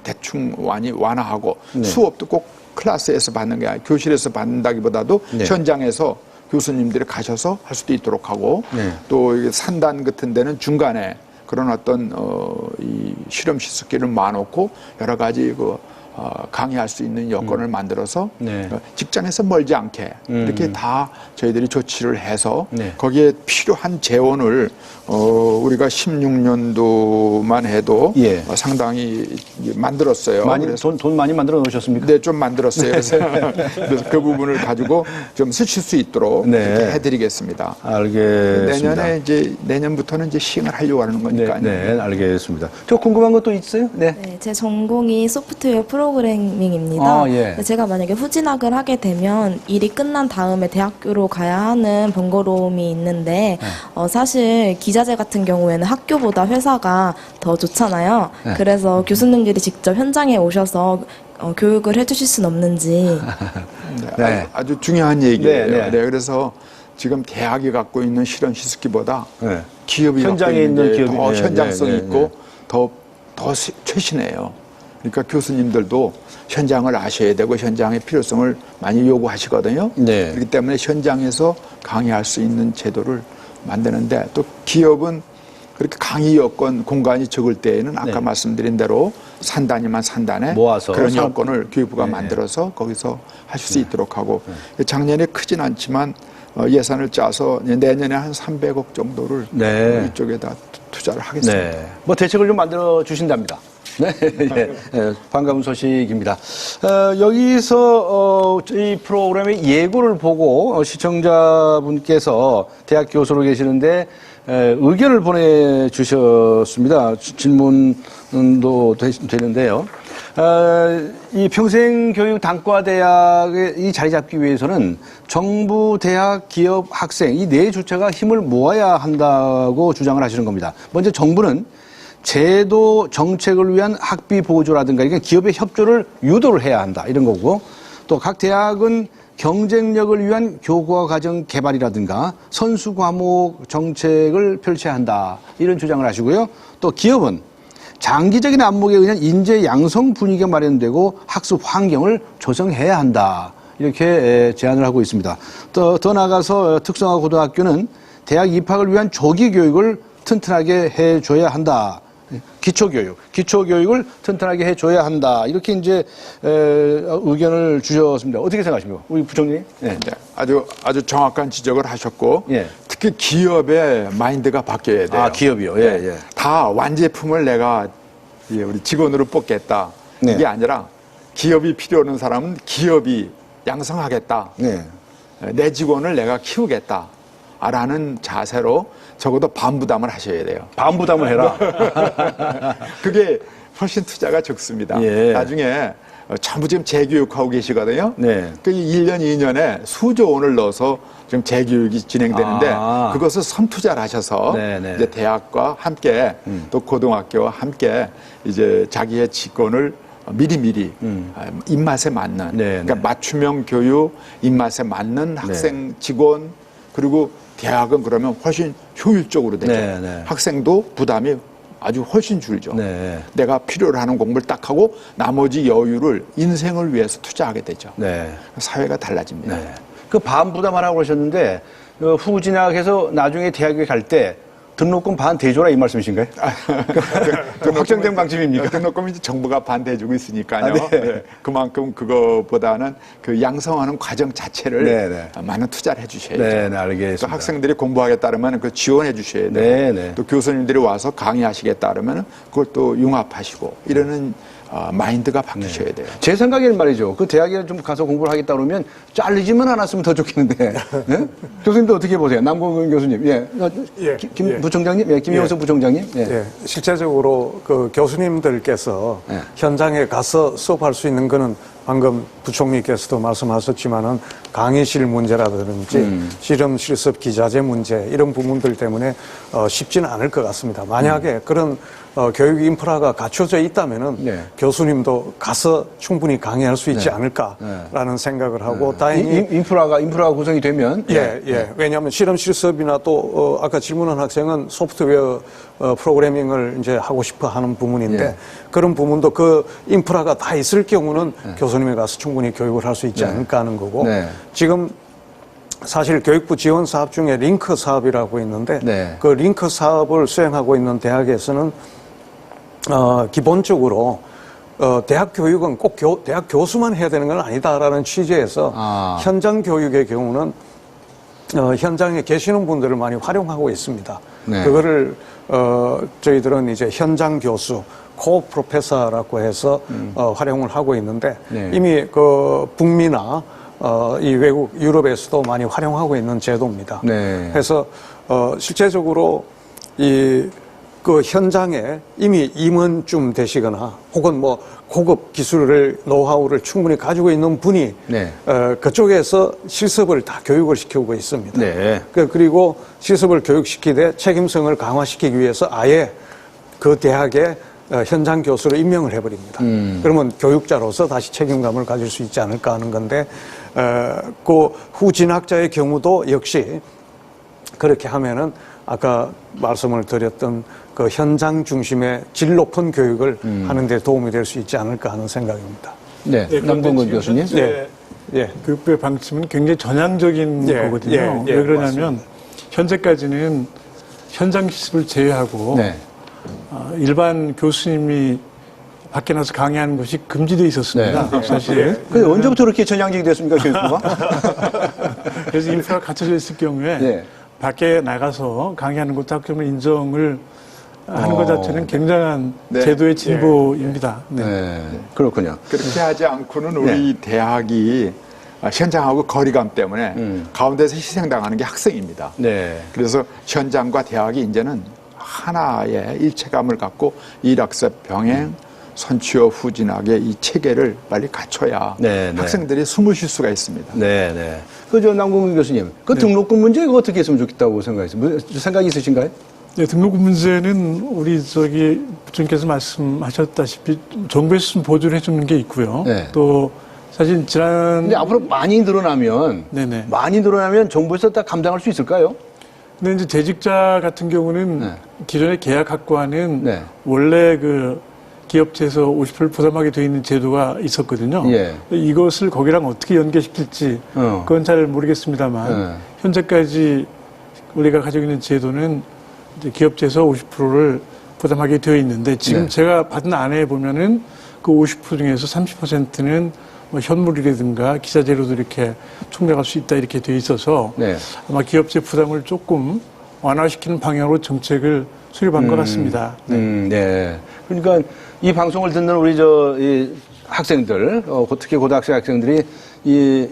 대충 완화하고 수업도 꼭 클래스에서 받는 게 아니라 교실에서 받는다기보다도 현장에서 교수님들이 가셔서 할 수도 있도록 하고 또 이게 산단 같은 데는 중간에 그런 어떤 이 실험 시설기를 놔놓고 여러 가지 강의할 수 있는 여건을 만들어서 직장에서 멀지 않게 이렇게 다 저희들이 조치를 해서 거기에 필요한 재원을 우리가 16년도만 해도 상당히 만들었어요. 돈 많이 만들어 놓으셨습니까? 네, 좀 만들었어요. 그래서 그 부분을 가지고 좀 쓰실 수 있도록 이렇게 해드리겠습니다. 알겠습니다. 내년부터는 이제 시행을 하려고 하는 거니까요. 네, 알겠습니다. 저 궁금한 것도 있어요? 네, 제 전공이 소프트웨어 프로그래밍입니다. 예. 제가 만약에 후진학을 하게 되면 일이 끝난 다음에 대학교로 가야 하는 번거로움이 있는데 사실 기자재 같은 경우에는 학교보다 회사가 더 좋잖아요. 그래서 교수님들이 직접 현장에 오셔서 교육을 해주실 수는 없는지. 아주 중요한 얘기예요. 그래서 지금 대학이 갖고 있는 실험 시스템보다 기업이 현장에 갖고 있는 있는 게 기업이 더 현장성이 있고 더 최신해요. 그러니까 교수님들도 현장을 아셔야 되고 현장의 필요성을 많이 요구하시거든요. 그렇기 때문에 현장에서 강의할 수 있는 제도를 만드는데 또 기업은 그렇게 강의 여건 공간이 적을 때에는 아까 말씀드린 대로 산단이면 산단에 모아서 그런 여건을 교육부가 만들어서 거기서 하실 수 있도록 하고 작년에 크진 않지만 예산을 짜서 내년에 한 300억 정도를 이쪽에다 투자를 하겠습니다. 뭐 대책을 좀 만들어 주신답니다. 반가운 소식입니다. 여기서 이 프로그램의 예고를 보고 시청자분께서 대학 교수로 계시는데 의견을 보내주셨습니다. 질문도 되는데요. 이 평생교육 단과대학에 이 자리 잡기 위해서는 정부, 대학, 기업, 학생 이 네 주체가 힘을 모아야 한다고 주장을 하시는 겁니다. 먼저 정부는 제도 정책을 위한 학비 보조라든가 그러니까 기업의 협조를 유도를 해야 한다 이런 거고 또 각 대학은 경쟁력을 위한 교과 과정 개발이라든가 선수 과목 정책을 펼쳐야 한다 이런 주장을 하시고요. 또 기업은 장기적인 안목에 의한 인재 양성 분위기가 마련되고 학습 환경을 조성해야 한다 이렇게 제안을 하고 있습니다. 또 더 나아가서 특성화 고등학교는 대학 입학을 위한 조기 교육을 튼튼하게 해줘야 한다. 기초교육을 튼튼하게 해줘야 한다. 이렇게 이제 의견을 주셨습니다. 어떻게 생각하십니까, 우리 부총리? 아주 정확한 지적을 하셨고 특히 기업의 마인드가 바뀌어야 돼요. 기업이요. 다 완제품을 내가 우리 직원으로 뽑겠다. 이게 아니라 기업이 필요 없는 사람은 기업이 양성하겠다. 내 직원을 내가 키우겠다. 라는 자세로 적어도 반부담을 하셔야 돼요. 반부담을 해라. 그게 훨씬 투자가 적습니다. 예. 나중에 전부 지금 재교육하고 계시거든요. 네. 그 1년, 2년에 수조 원을 넣어서 지금 재교육이 진행되는데 그것을 선투자를 하셔서 네네. 이제 대학과 함께 또 고등학교와 함께 이제 자기의 직권을 미리미리 입맛에 맞는 그러니까 맞춤형 교육, 입맛에 맞는 학생 직원 그리고 대학은 그러면 훨씬 효율적으로 되죠. 학생도 부담이 아주 훨씬 줄죠. 내가 필요로 하는 공부를 딱 하고 나머지 여유를 인생을 위해서 투자하게 되죠. 사회가 달라집니다. 그 반 부담하라고 그러셨는데 후진학해서 나중에 대학에 갈 때 등록금 반 대줘라 이 말씀이신가요? 그 확정된 방침입니까? 등록금은 이제 정부가 반대해주고 있으니까요. 네. 그만큼 그거보다는 그 양성하는 과정 자체를 많은 투자를 해주셔야죠. 네, 알겠습니다. 또 학생들이 공부하게 따르면 그 지원해 주셔야 돼요. 또 교수님들이 와서 강의하시게 따르면 그걸 또 융합하시고 이러는 마인드가 바뀌셔야 돼요. 제 생각에는 말이죠. 그 대학에 좀 가서 공부를 하겠다 그러면 잘리지만 않았으면 더 좋겠는데. 네? 교수님도 어떻게 보세요? 남궁근 교수님. 김 부총장님? 김영선 부총장님? 실제적으로 그 교수님들께서 현장에 가서 수업할 수 있는 거는 방금 부총리께서도 말씀하셨지만은 강의실 문제라든지 실험 실습 기자재 문제 이런 부분들 때문에 쉽지는 않을 것 같습니다. 만약에 그런 교육 인프라가 갖춰져 있다면은 교수님도 가서 충분히 강의할 수 있지 않을까라는 생각을 하고 다행히 인프라가 구성이 되면 왜냐하면 실험 실습이나 또 아까 질문한 학생은 소프트웨어 프로그래밍을 이제 하고 싶어 하는 부분인데 그런 부분도 그 인프라가 다 있을 경우는 교수님이 가서 충분히 교육을 할 수 있지 않을까 하는 거고 지금 사실 교육부 지원 사업 중에 링크 사업이라고 있는데 그 링크 사업을 수행하고 있는 대학에서는 기본적으로 대학 교육은 꼭 대학 교수만 해야 되는 건 아니다라는 취지에서 현장 교육의 경우는 현장에 계시는 분들을 많이 활용하고 있습니다. 그거를 저희들은 이제 현장 교수, 코-프로페서라고 해서 활용을 하고 있는데 이미 그 북미나 이 외국 유럽에서도 많이 활용하고 있는 제도입니다. 그래서 실제적으로 그 현장에 이미 임원쯤 되시거나 혹은 뭐 고급 기술을 노하우를 충분히 가지고 있는 분이 그쪽에서 실습을 다 교육을 시키고 있습니다. 그리고 실습을 교육시키되 책임성을 강화시키기 위해서 아예 그 대학에 현장 교수로 임명을 해버립니다. 그러면 교육자로서 다시 책임감을 가질 수 있지 않을까 하는 건데 그 후진학자의 경우도 역시 그렇게 하면은 아까 말씀을 드렸던 그 현장 중심의 질 높은 교육을 하는 데 도움이 될 수 있지 않을까 하는 생각입니다. 남궁근 교수님. 교육부의 방침은 굉장히 전향적인 거거든요. 왜 그러냐면 현재까지는 현장 실습을 제외하고 일반 교수님이 밖에 나서 강의하는 것이 금지되어 있었습니다. 사실. 근데 언제부터 그렇게 전향적이 됐습니까, 교육부가? 그래서 인프라가 갖춰져 있을 경우에 밖에 나가서 강의하는 것도 학교는 인정을 하는 것 자체는 굉장한 제도의 진보입니다. 그렇군요. 그렇게 하지 않고는 우리 대학이 현장하고 거리감 때문에 가운데서 희생당하는 게 학생입니다. 그래서 현장과 대학이 이제는 하나의 일체감을 갖고 일학습 병행, 선취업 후진학의 이 체계를 빨리 갖춰야 학생들이 숨을 쉴 수가 있습니다. 그저 남궁근 교수님, 그 등록금 문제 이거 어떻게 했으면 좋겠다고 생각했어요? 생각이 있으신가요? 등록금 문제는 우리 부총리께서 말씀하셨다시피 정부에서 좀 보조를 해주는 게 있고요. 또 사실 근데 앞으로 많이 늘어나면 정부에서 다 감당할 수 있을까요? 근데 이제 재직자 같은 경우는 기존의 계약학과는 원래 그 기업체에서 50%를 부담하게 되어 있는 제도가 있었거든요. 이것을 거기랑 어떻게 연계시킬지 그건 잘 모르겠습니다만 현재까지 우리가 가지고 있는 제도는 이제 기업체에서 50%를 부담하게 되어 있는데 지금 제가 받은 안에 보면은 그 50% 중에서 30%는 뭐 현물이라든가 기자재로도 이렇게 총량할 수 있다 이렇게 되어 있어서 아마 기업체 부담을 조금 완화시키는 방향으로 정책을 수립한 것 같습니다. 그러니까 이 방송을 듣는 우리 이 학생들, 특히 고등학생 학생들이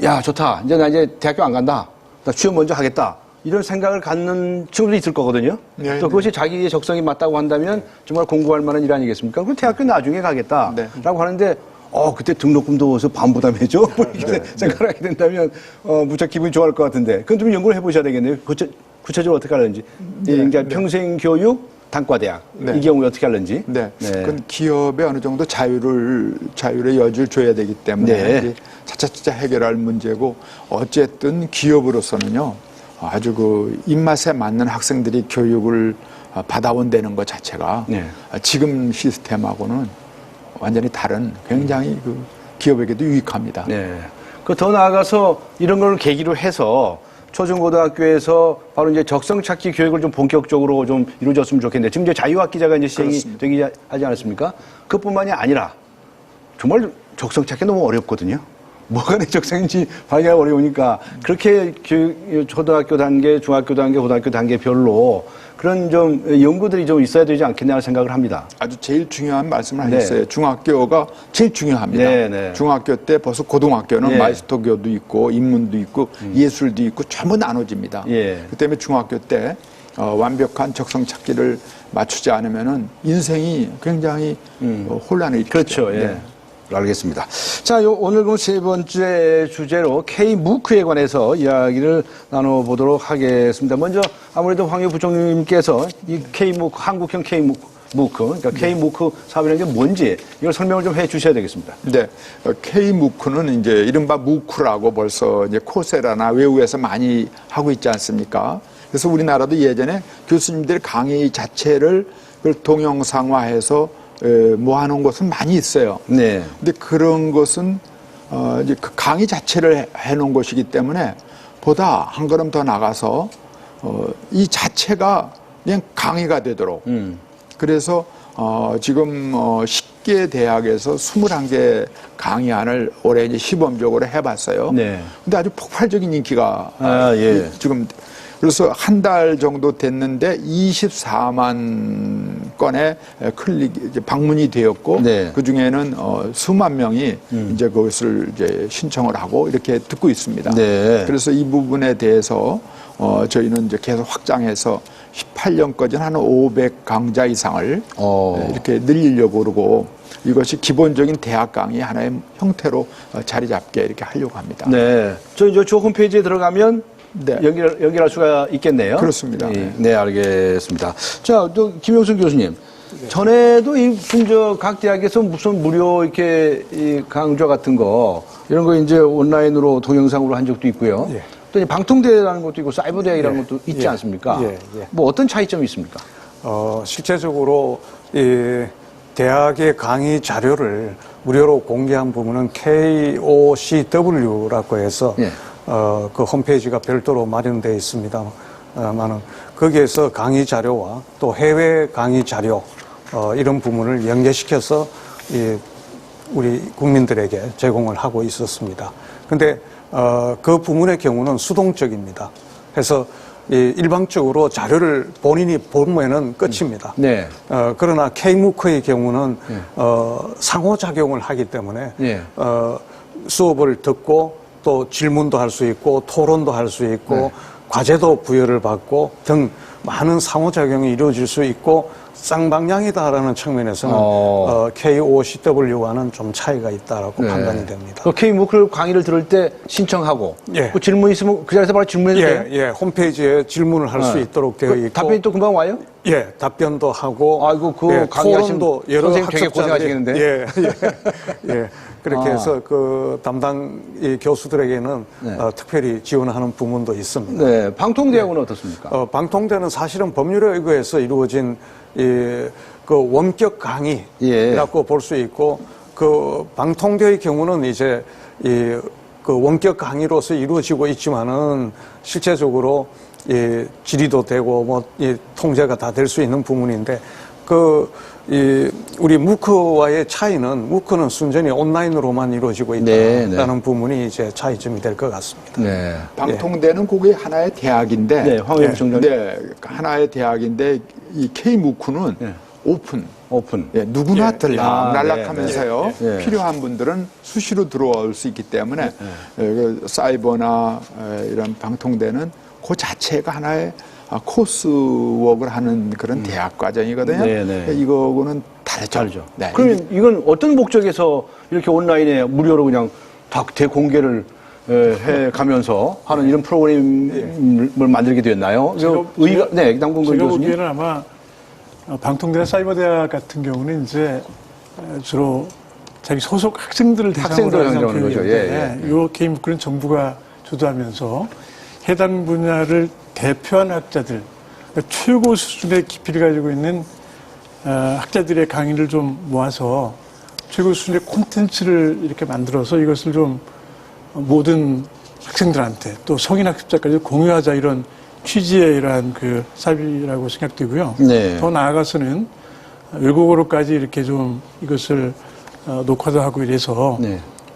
야 좋다. 이제 나 대학교 안 간다. 나 취업 먼저 하겠다. 이런 생각을 갖는 친구들이 있을 거거든요. 네, 또 그것이 자기의 적성이 맞다고 한다면 정말 공부할 만한 일 아니겠습니까? 그럼 대학교 나중에 가겠다라고 하는데 그때 등록금도 어서 반부담해줘? 뭐 이렇게 생각을 하게 된다면 무척 기분이 좋아할 것 같은데 그건 좀 연구를 해보셔야 되겠네요. 구체적으로 어떻게 하는지. 그러니까 평생교육, 단과대학 이 경우에 어떻게 하는지. 그건 기업에 어느 정도 자율의 여지를 줘야 되기 때문에 이제 차차차차 해결할 문제고 어쨌든 기업으로서는요 아주 그 입맛에 맞는 학생들이 교육을 받아온다는 것 자체가 지금 시스템하고는 완전히 다른 굉장히 그 기업에게도 유익합니다. 그 더 나아가서 이런 걸 계기로 해서 초중고등학교에서 바로 이제 적성 찾기 교육을 좀 본격적으로 좀 이루어졌으면 좋겠는데 지금 이제 자유학기제가 이제 시행이 되기 하지 않았습니까? 그뿐만이 아니라 정말 적성 찾기 너무 어렵거든요. 뭐가 내 적성인지 발견하기 어려우니까 그렇게 초등학교 단계, 중학교 단계, 고등학교 단계별로 그런 좀 연구들이 좀 있어야 되지 않겠냐는 생각을 합니다. 아주 제일 중요한 말씀을 하셨어요. 중학교가 제일 중요합니다. 중학교 때 벌써 고등학교는 마이스터교도 있고 인문도 있고 예술도 있고 전부 나눠집니다. 그 때문에 중학교 때 완벽한 적성 찾기를 맞추지 않으면은 인생이 굉장히 혼란을 일으키죠. 그렇죠. 알겠습니다. 자, 오늘 그 세 번째 주제로 K-MOOC에 관해서 이야기를 나눠보도록 하겠습니다. 먼저 아무래도 황교 부총리님께서 이 K-MOOC, 한국형 K-MOOC, 그러니까 K-MOOC 사업이라는 게 뭔지 이걸 설명을 좀 해 주셔야 되겠습니다. 네. K-MOOC는 이제 이른바 무크라고 벌써 이제 코세라나 외국에서 많이 하고 있지 않습니까? 그래서 우리나라도 예전에 교수님들의 강의 자체를 동영상화해서 모아놓은 것은 많이 있어요. 근데 그런 것은 이제 그 강의 자체를 해놓은 것이기 때문에 보다 한 걸음 더 나가서 이 자체가 그냥 강의가 되도록. 그래서 지금 10개 대학에서 21개 강의안을 올해 이제 시범적으로 해봤어요. 근데 아주 폭발적인 인기가 지금. 그래서 한 달 정도 됐는데 24만 건의 방문이 되었고 그 중에는 수만 명이 이제 그것을 이제 신청을 하고 이렇게 듣고 있습니다. 그래서 이 부분에 대해서 저희는 이제 계속 확장해서 18년까지는 한 500강좌 이상을 이렇게 늘리려고 그러고 이것이 기본적인 대학 강의 하나의 형태로 자리 잡게 이렇게 하려고 합니다. 저희 저 홈페이지에 들어가면 연결할 수가 있겠네요. 그렇습니다. 네, 알겠습니다. 자, 또 김영순 교수님. 전에도 각 대학에서 무슨 무료 이렇게 강좌 같은 거 이런 거 이제 온라인으로 동영상으로 한 적도 있고요. 또 이제 방통대라는 것도 있고 사이버 대학이라는 것도 있지 않습니까? 뭐 어떤 차이점이 있습니까? 실제적으로 이 대학의 강의 자료를 무료로 공개한 부분은 KOCW라고 해서 그 홈페이지가 별도로 마련되어 있습니다만은 거기에서 강의 자료와 또 해외 강의 자료 이런 부분을 연계시켜서 우리 국민들에게 제공을 하고 있었습니다. 근데 그 부분의 경우는 수동적입니다. 그래서 일방적으로 자료를 본인이 보면은 끝입니다. 그러나 K-MOOC의 경우는 상호작용을 하기 때문에 수업을 듣고 또 질문도 할 수 있고 토론도 할 수 있고 과제도 부여를 받고 등 많은 상호작용이 이루어질 수 있고 쌍방향이다라는 측면에서는 KOCW와는 좀 차이가 있다라고 판단이 됩니다. 그 K-MOOC 강의를 들을 때 신청하고 그 질문 있으면 그 자리에서 바로 질문해도 돼요? 홈페이지에 질문을 할 수 있도록 되어 있고 답변이 또 금방 와요? 답변도 하고 아이고 그 토론도 여러 선생님 되게 고생하시겠는데? 그렇게 해서 그 담당 교수들에게는 특별히 지원하는 부분도 있습니다. 방통대학은 어떻습니까? 방통대는 사실은 법률에 의거해서 이루어진 그 원격 강의라고 볼 수 있고 그 방통대의 경우는 이제 그 원격 강의로서 이루어지고 있지만은 실제적으로 질의도 되고 뭐 통제가 다 될 수 있는 부분인데 우리 무크와의 차이는 무크는 순전히 온라인으로만 이루어지고 있다는 부분이 이제 차이점이 될 것 같습니다. 방통대는 그게 하나의 대학인데, 하나의 대학인데 이 K-MOOC는 오픈. 누구나 들락날락하면서요. 필요한 분들은 수시로 들어올 수 있기 때문에 그 사이버나 이런 방통대는 그 자체가 하나의 코스웍을 하는 그런 대학 과정이거든요. 네네. 이거는 다르죠. 네. 그러면 이건 어떤 목적에서 이렇게 온라인에 무료로 그냥 다 대공개를 해 가면서 하는 이런 프로그램을 만들게 되었나요? 남궁근 제가 교수님. 보기에는 아마 방통대나 사이버대학 같은 경우는 이제 주로 자기 소속 학생들을 대상으로 하는 교육인데 이 K무크는 정부가 주도하면서 해당 분야를 대표하는 학자들, 그러니까 최고 수준의 깊이를 가지고 있는 학자들의 강의를 좀 모아서 최고 수준의 콘텐츠를 이렇게 만들어서 이것을 좀 모든 학생들한테 또 성인 학습자까지 공유하자 이런 취지의 이러한 그 사업이라고 생각되고요. 네. 더 나아가서는 외국어로까지 이렇게 좀 이것을 녹화도 하고 이래서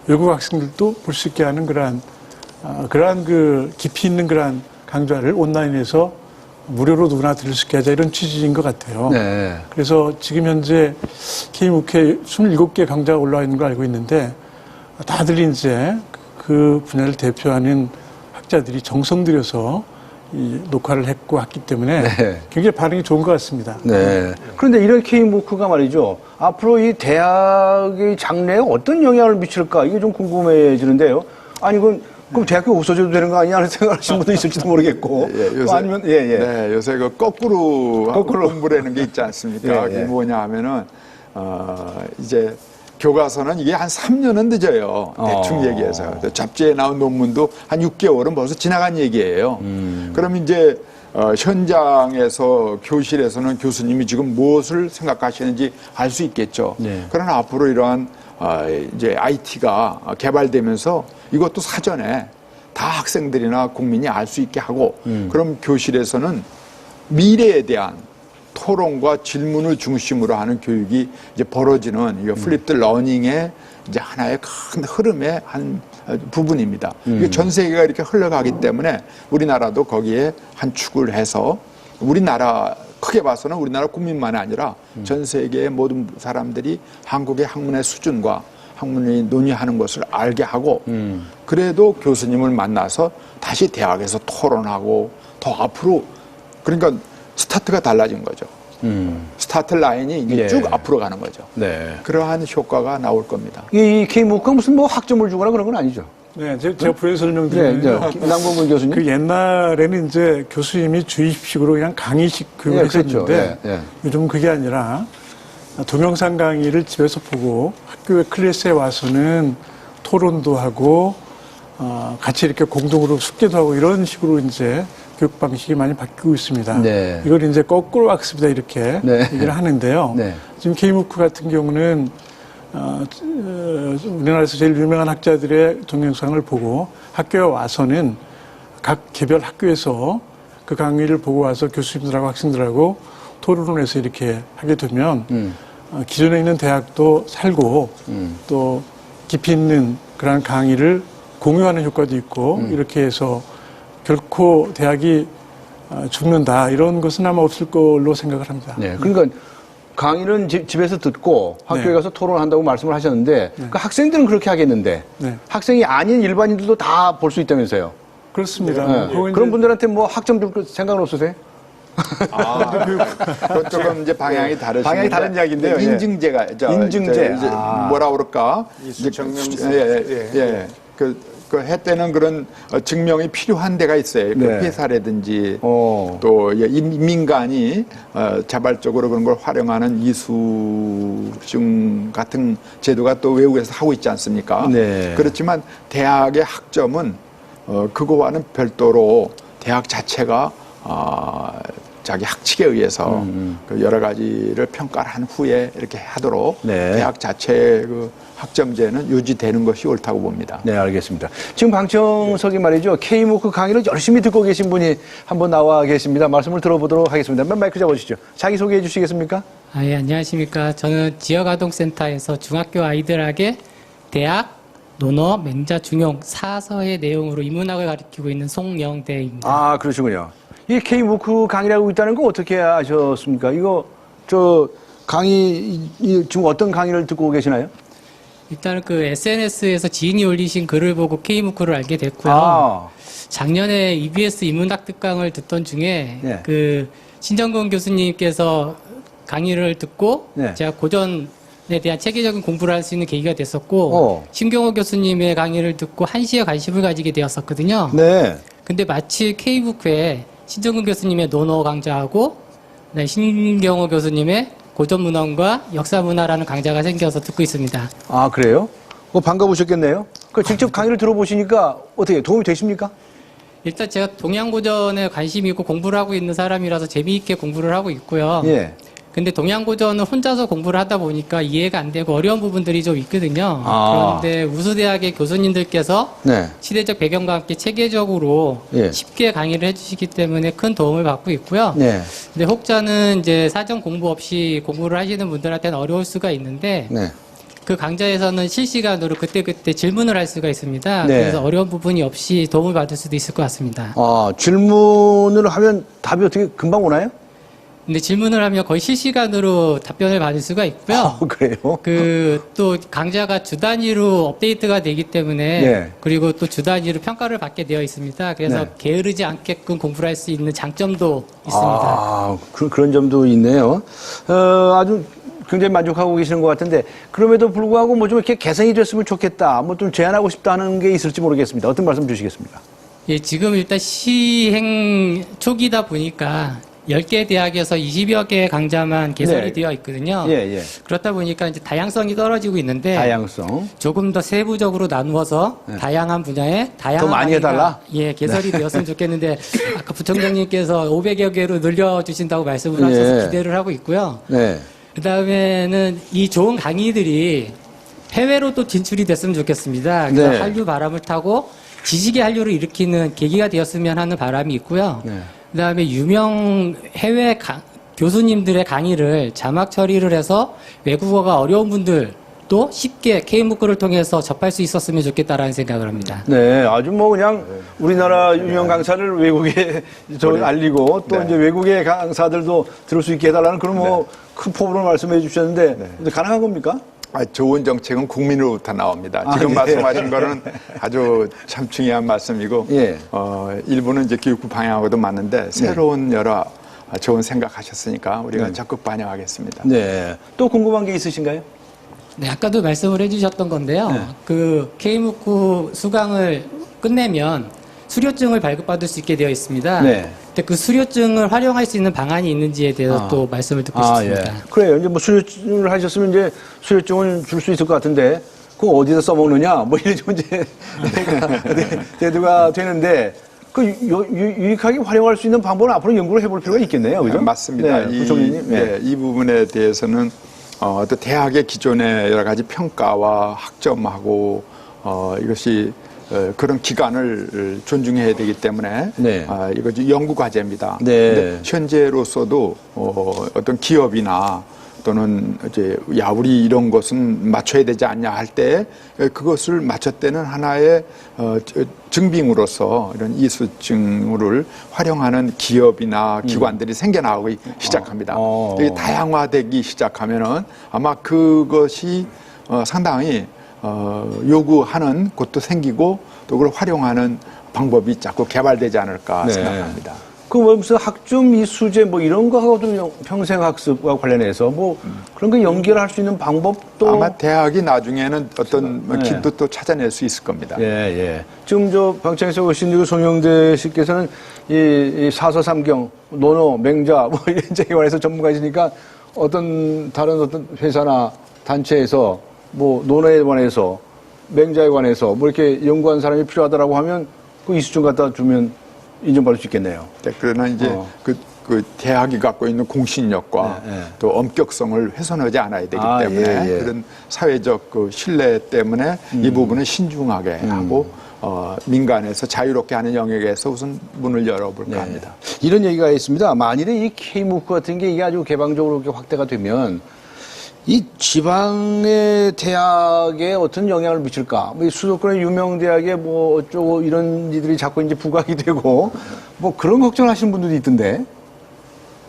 외국 학생들도 볼 수 있게 하는 그러한 그 깊이 있는 그러한 강좌를 온라인에서 무료로 누구나 들을 수 있게 하자 이런 취지인 것 같아요. 네. 그래서 지금 현재 K무크에 27개 강좌가 올라와 있는 걸 알고 있는데 다들 이제 그 분야를 대표하는 학자들이 정성 들여서 이 녹화를 했고 했기 때문에 굉장히 반응이 좋은 것 같습니다. 네. 그런데 이런 K무크가 말이죠. 앞으로 이 대학의 장래에 어떤 영향을 미칠까 이게 좀 궁금해지는데요. 아니 그럼 대학교 없어져도 되는 거 아니냐 하는 생각하시는 분도 있을지도 모르겠고. 아니면 네, 요새 그 거꾸로 공부라는 게 있지 않습니까? 그게 뭐냐 하면은 이제 교과서는 이게 한 3년은 늦어요. 대충 얘기해서. 잡지에 나온 논문도 한 6개월은 벌써 지나간 얘기예요. 그럼 이제 현장에서 교실에서는 교수님이 지금 무엇을 생각하시는지 알 수 있겠죠. 그러나 앞으로 이러한 이제 IT가 개발되면서 이것도 사전에 다 학생들이나 국민이 알 수 있게 하고 그럼 교실에서는 미래에 대한 토론과 질문을 중심으로 하는 교육이 이제 벌어지는 이 플립드 러닝의 이제 하나의 큰 흐름의 한 부분입니다. 이게 전 세계가 이렇게 흘러가기 때문에 우리나라도 거기에 한 축을 해서 우리나라 크게 봐서는 우리나라 국민만이 아니라 전 세계의 모든 사람들이 한국의 학문의 수준과 학문이 논의하는 것을 알게 하고 그래도 교수님을 만나서 다시 대학에서 토론하고 더 앞으로 그러니까 스타트가 달라진 거죠. 스타트 라인이 이제 쭉 앞으로 가는 거죠. 그러한 효과가 나올 겁니다. 이 K무크가 무슨 뭐 학점을 주거나 그런 건 아니죠? 네, 제가 부연 설명드리면요. 남궁근 교수님. 그 옛날에는 이제 교수님이 주입식으로 그냥 강의식 교육을 했었는데 요즘은 그게 아니라 동영상 강의를 집에서 보고 학교의 클래스에 와서는 토론도 하고 같이 이렇게 공동으로 숙제도 하고 이런 식으로 이제 교육 방식이 많이 바뀌고 있습니다. 이걸 이제 거꾸로 학습이다 이렇게 얘기를 하는데요. 지금 K무크 같은 경우는 우리나라에서 제일 유명한 학자들의 동영상을 보고 학교에 와서는 각 개별 학교에서 그 강의를 보고 와서 교수님들하고 학생들하고 토론을 해서 이렇게 하게 되면 기존에 있는 대학도 살고 또 깊이 있는 그런 강의를 공유하는 효과도 있고 이렇게 해서 결코 대학이 죽는다 이런 것은 아마 없을 걸로 생각을 합니다. 그러니까 강의는 집에서 듣고 학교에 가서 토론한다고 말씀을 하셨는데 그 학생들은 그렇게 하겠는데 학생이 아닌 일반인들도 다 볼 수 있다면서요? 그렇습니다. 그런 분들한테 뭐 학점 줄 생각은 없으세요? 그건 조금 이제 방향이 다르시죠. 방향이 다른 이야기인데요. 인증제가 인증제 이제 뭐라 그럴까? 그 해때는 그런 증명이 필요한 데가 있어요. 그 회사라든지 또 민간이 자발적으로 그런 걸 활용하는 이수증 같은 제도가 또 외국에서 하고 있지 않습니까? 그렇지만 대학의 학점은 그거와는 별도로 대학 자체가 자기 학칙에 의해서 그 여러 가지를 평가를 한 후에 이렇게 하도록 대학 자체의 그 학점제는 유지되는 것이 옳다고 봅니다. 네, 알겠습니다. 지금 방청석이 말이죠. K무크 강의를 열심히 듣고 계신 분이 한번 나와 계십니다. 말씀을 들어보도록 하겠습니다. 마이크 잡아주시죠. 자기소개해 주시겠습니까? 예, 안녕하십니까. 저는 지역아동센터에서 중학교 아이들에게 대학, 논어, 맹자, 중용, 사서의 내용으로 인문학을 가르치고 있는 송영대입니다. 아, 그러시군요. 이 K무크 강의라고 있다는 거 어떻게 아셨습니까? 이거, 강의, 지금 어떤 강의를 듣고 계시나요? 일단은 그 SNS에서 지인이 올리신 글을 보고 K무크를 알게 됐고요. 작년에 EBS 인문학 특강을 듣던 중에 네. 그 신정근 교수님께서 강의를 듣고 네. 제가 고전에 대한 체계적인 공부를 할 수 있는 계기가 됐었고 신경호 교수님의 강의를 듣고 한시에 관심을 가지게 되었었거든요. 네. 근데 마치 K무크에 신정근 교수님의 논어 강좌하고 신경호 교수님의 고전문헌과 역사문화라는 강좌가 생겨서 듣고 있습니다. 아, 그래요? 반가우셨겠네요? 그 직접 강의를 들어보시니까 어떻게 도움이 되십니까? 일단 제가 동양고전에 관심이 있고 공부를 하고 있는 사람이라서 재미있게 공부를 하고 있고요. 예. 근데 동양고전은 혼자서 공부를 하다 보니까 이해가 안 되고 어려운 부분들이 좀 있거든요. 그런데 우수대학의 교수님들께서 네. 시대적 배경과 함께 체계적으로 예. 쉽게 강의를 해주시기 때문에 큰 도움을 받고 있고요. 네. 근데 혹자는 이제 사전 공부 없이 공부를 하시는 분들한테는 어려울 수가 있는데 네. 그 강좌에서는 실시간으로 그때그때 질문을 할 수가 있습니다. 네. 그래서 어려운 부분이 없이 도움을 받을 수도 있을 것 같습니다. 질문을 하면 답이 어떻게 금방 오나요? 근데 질문을 하면 거의 실시간으로 답변을 받을 수가 있고요. 그래요? 또 강좌가 주 단위로 업데이트가 되기 때문에 네. 그리고 또 주 단위로 평가를 받게 되어 있습니다. 그래서 네. 게으르지 않게끔 공부를 할 수 있는 장점도 있습니다. 아, 그런 점도 있네요. 아주 굉장히 만족하고 계시는 것 같은데 그럼에도 불구하고 뭐 좀 이렇게 개선이 됐으면 좋겠다, 뭐 좀 제안하고 싶다는 게 있을지 모르겠습니다. 어떤 말씀 주시겠습니까? 예, 지금 일단 시행 초기다 보니까 10개 대학에서 20여 개의 강좌만 개설이 네. 되어 있거든요. 예. 그렇다 보니까 이제 다양성이 떨어지고 있는데 다양성. 조금 더 세부적으로 나누어서 다양한 분야에 다양한 더 많이 강의가, 해달라? 예, 개설이 되었으면 좋겠는데 아까 부총장님께서 500여 개로 늘려주신다고 말씀을 예. 하셔서 기대를 하고 있고요. 네. 그다음에는 이 좋은 강의들이 해외로 또 진출이 됐으면 좋겠습니다. 그래서 네. 한류 바람을 타고 지식의 한류를 일으키는 계기가 되었으면 하는 바람이 있고요. 네. 그다음에 유명 해외 교수님들의 강의를 자막 처리를 해서 외국어가 어려운 분들도 쉽게 K무크를 통해서 접할 수 있었으면 좋겠다라는 생각을 합니다. 네, 아주 뭐 그냥 우리나라 유명 강사를 외국에 알리고 또 이제 외국의 강사들도 들을 수 있게 해달라는 그런 뭐 큰 포부를 말씀해 주셨는데 근데 가능한 겁니까? 좋은 정책은 국민으로부터 나옵니다. 지금 말씀하신 거는 아주 참 중요한 말씀이고, 일부는 이제 교육부 방향하고도 맞는데, 새로운 여러 좋은 생각하셨으니까 우리가 적극 반영하겠습니다. 네. 또 궁금한 게 있으신가요? 네, 아까도 말씀을 해주셨던 건데요. 그 K무크 수강을 끝내면 수료증을 발급받을 수 있게 되어 있습니다. 네. 근데 그 수료증을 활용할 수 있는 방안이 있는지에 대해서 또 말씀을 듣고 싶습니다. 예. 그래요. 이제 뭐 수료증을 하셨으면 이제 수료증을 줄 수 있을 것 같은데, 그거 어디다 써먹느냐, 뭐 이런 문제 대두가 되는데, 그 유익하게 활용할 수 있는 방법은 앞으로 연구를 해볼 필요가 있겠네요. 그죠? 맞습니다. 네, 부총리님. 이 부분에 대해서는 또 대학의 기존의 여러 가지 평가와 학점하고 이것이 그런 기간을 존중해야 되기 때문에 이것이 연구 과제입니다. 근데 현재로서도 어떤 기업이나 또는 이제 우리 이런 것은 맞춰야 되지 않냐 할 때 그것을 맞췄다는 하나의 증빙으로서 이런 이수증을 활용하는 기업이나 기관들이 생겨나고 시작합니다. 이게 다양화되기 시작하면은 아마 그것이 상당히 요구하는 곳도 생기고 또 그걸 활용하는 방법이 자꾸 개발되지 않을까 생각합니다. 그 무슨 학점 이수제 뭐 이런 거하고도 평생학습과 관련해서 뭐 그런 거 연결할 수 있는 방법도 아마 대학이 나중에는 어떤 길도 또 찾아낼 수 있을 겁니다. 지금 방청에서 오신 송영대 씨께서는 이 사서삼경, 논어, 맹자 뭐 이런 점에 관해서 전문가이시니까 어떤 다른 어떤 회사나 단체에서 뭐 논어에 관해서 맹자에 관해서 뭐 이렇게 연구한 사람이 필요하다라고 하면 그 이수증 갖다 주면 인정받을 수 있겠네요. 네, 그러나 이제 그 대학이 갖고 있는 공신력과 또 엄격성을 훼손하지 않아야 되기 때문에 그런 사회적 그 신뢰 때문에 이 부분은 신중하게 하고 민간에서 자유롭게 하는 영역에서 우선 문을 열어볼까 합니다. 이런 얘기가 있습니다. 만일에 이 K무크 같은 게 이게 아주 개방적으로 이렇게 확대가 되면 이 지방의 대학에 어떤 영향을 미칠까? 뭐 수도권의 유명 대학에 뭐 어쩌고 이런 이들이 자꾸 이제 부각이 되고 뭐 그런 걱정을 하시는 분들도 있던데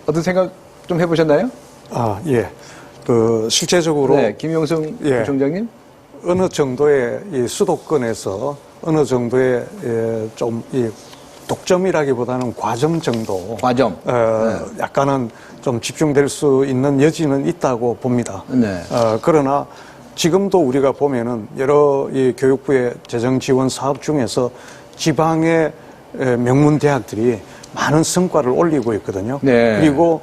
어떤 생각 좀 해보셨나요? 실제적으로 김영성 부총장님? 어느 정도의 이 수도권에서 어느 정도의 좀 이 독점이라기보다는 과점 정도. 과점. 약간은 좀 집중될 수 있는 여지는 있다고 봅니다. 네. 그러나 지금도 우리가 보면은 여러 이 교육부의 재정 지원 사업 중에서 지방의 명문 대학들이 많은 성과를 올리고 있거든요. 네. 그리고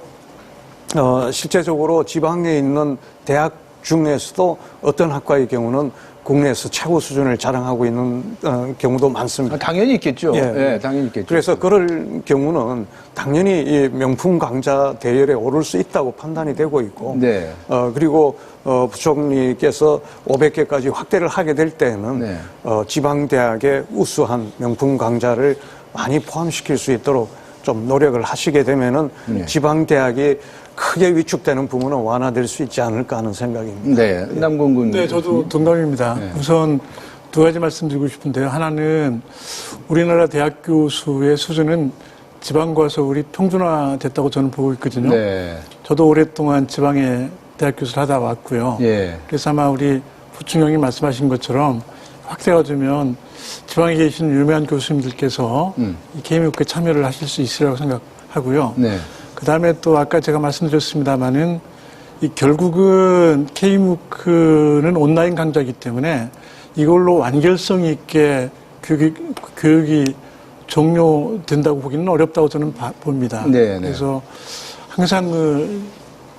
실제적으로 지방에 있는 대학 중에서도 어떤 학과의 경우는 국내에서 최고 수준을 자랑하고 있는 경우도 많습니다. 당연히 있겠죠. 예, 당연히 있겠죠. 그래서 그럴 경우는 당연히 이 명품 강자 대열에 오를 수 있다고 판단이 되고 있고, 네. 그리고 부총리께서 500개까지 확대를 하게 될 때에는 네. 지방 대학의 우수한 명품 강자를 많이 포함시킬 수 있도록 좀 노력을 하시게 되면은 네. 지방 대학이 크게 위축되는 부분은 완화될 수 있지 않을까 하는 생각입니다. 네, 남궁군. 네, 저도 동감입니다. 네. 우선 두 가지 말씀드리고 싶은데요. 하나는 우리나라 대학 교수의 수준은 지방 가서 우리 평준화됐다고 저는 보고 있거든요. 네. 저도 오랫동안 지방에 대학 교수를 하다 왔고요. 예. 그래서 아마 우리 부총장님 말씀하신 것처럼 확대가 되면 지방에 계신 유명한 교수님들께서 이 K무크에 참여를 하실 수 있으리라고 생각하고요. 네. 그 다음에 또 아까 제가 말씀드렸습니다마는 이 결국은 K무크는 온라인 강좌이기 때문에 이걸로 완결성 있게 교육이 종료된다고 보기는 어렵다고 저는 봅니다. 네, 네. 그래서 항상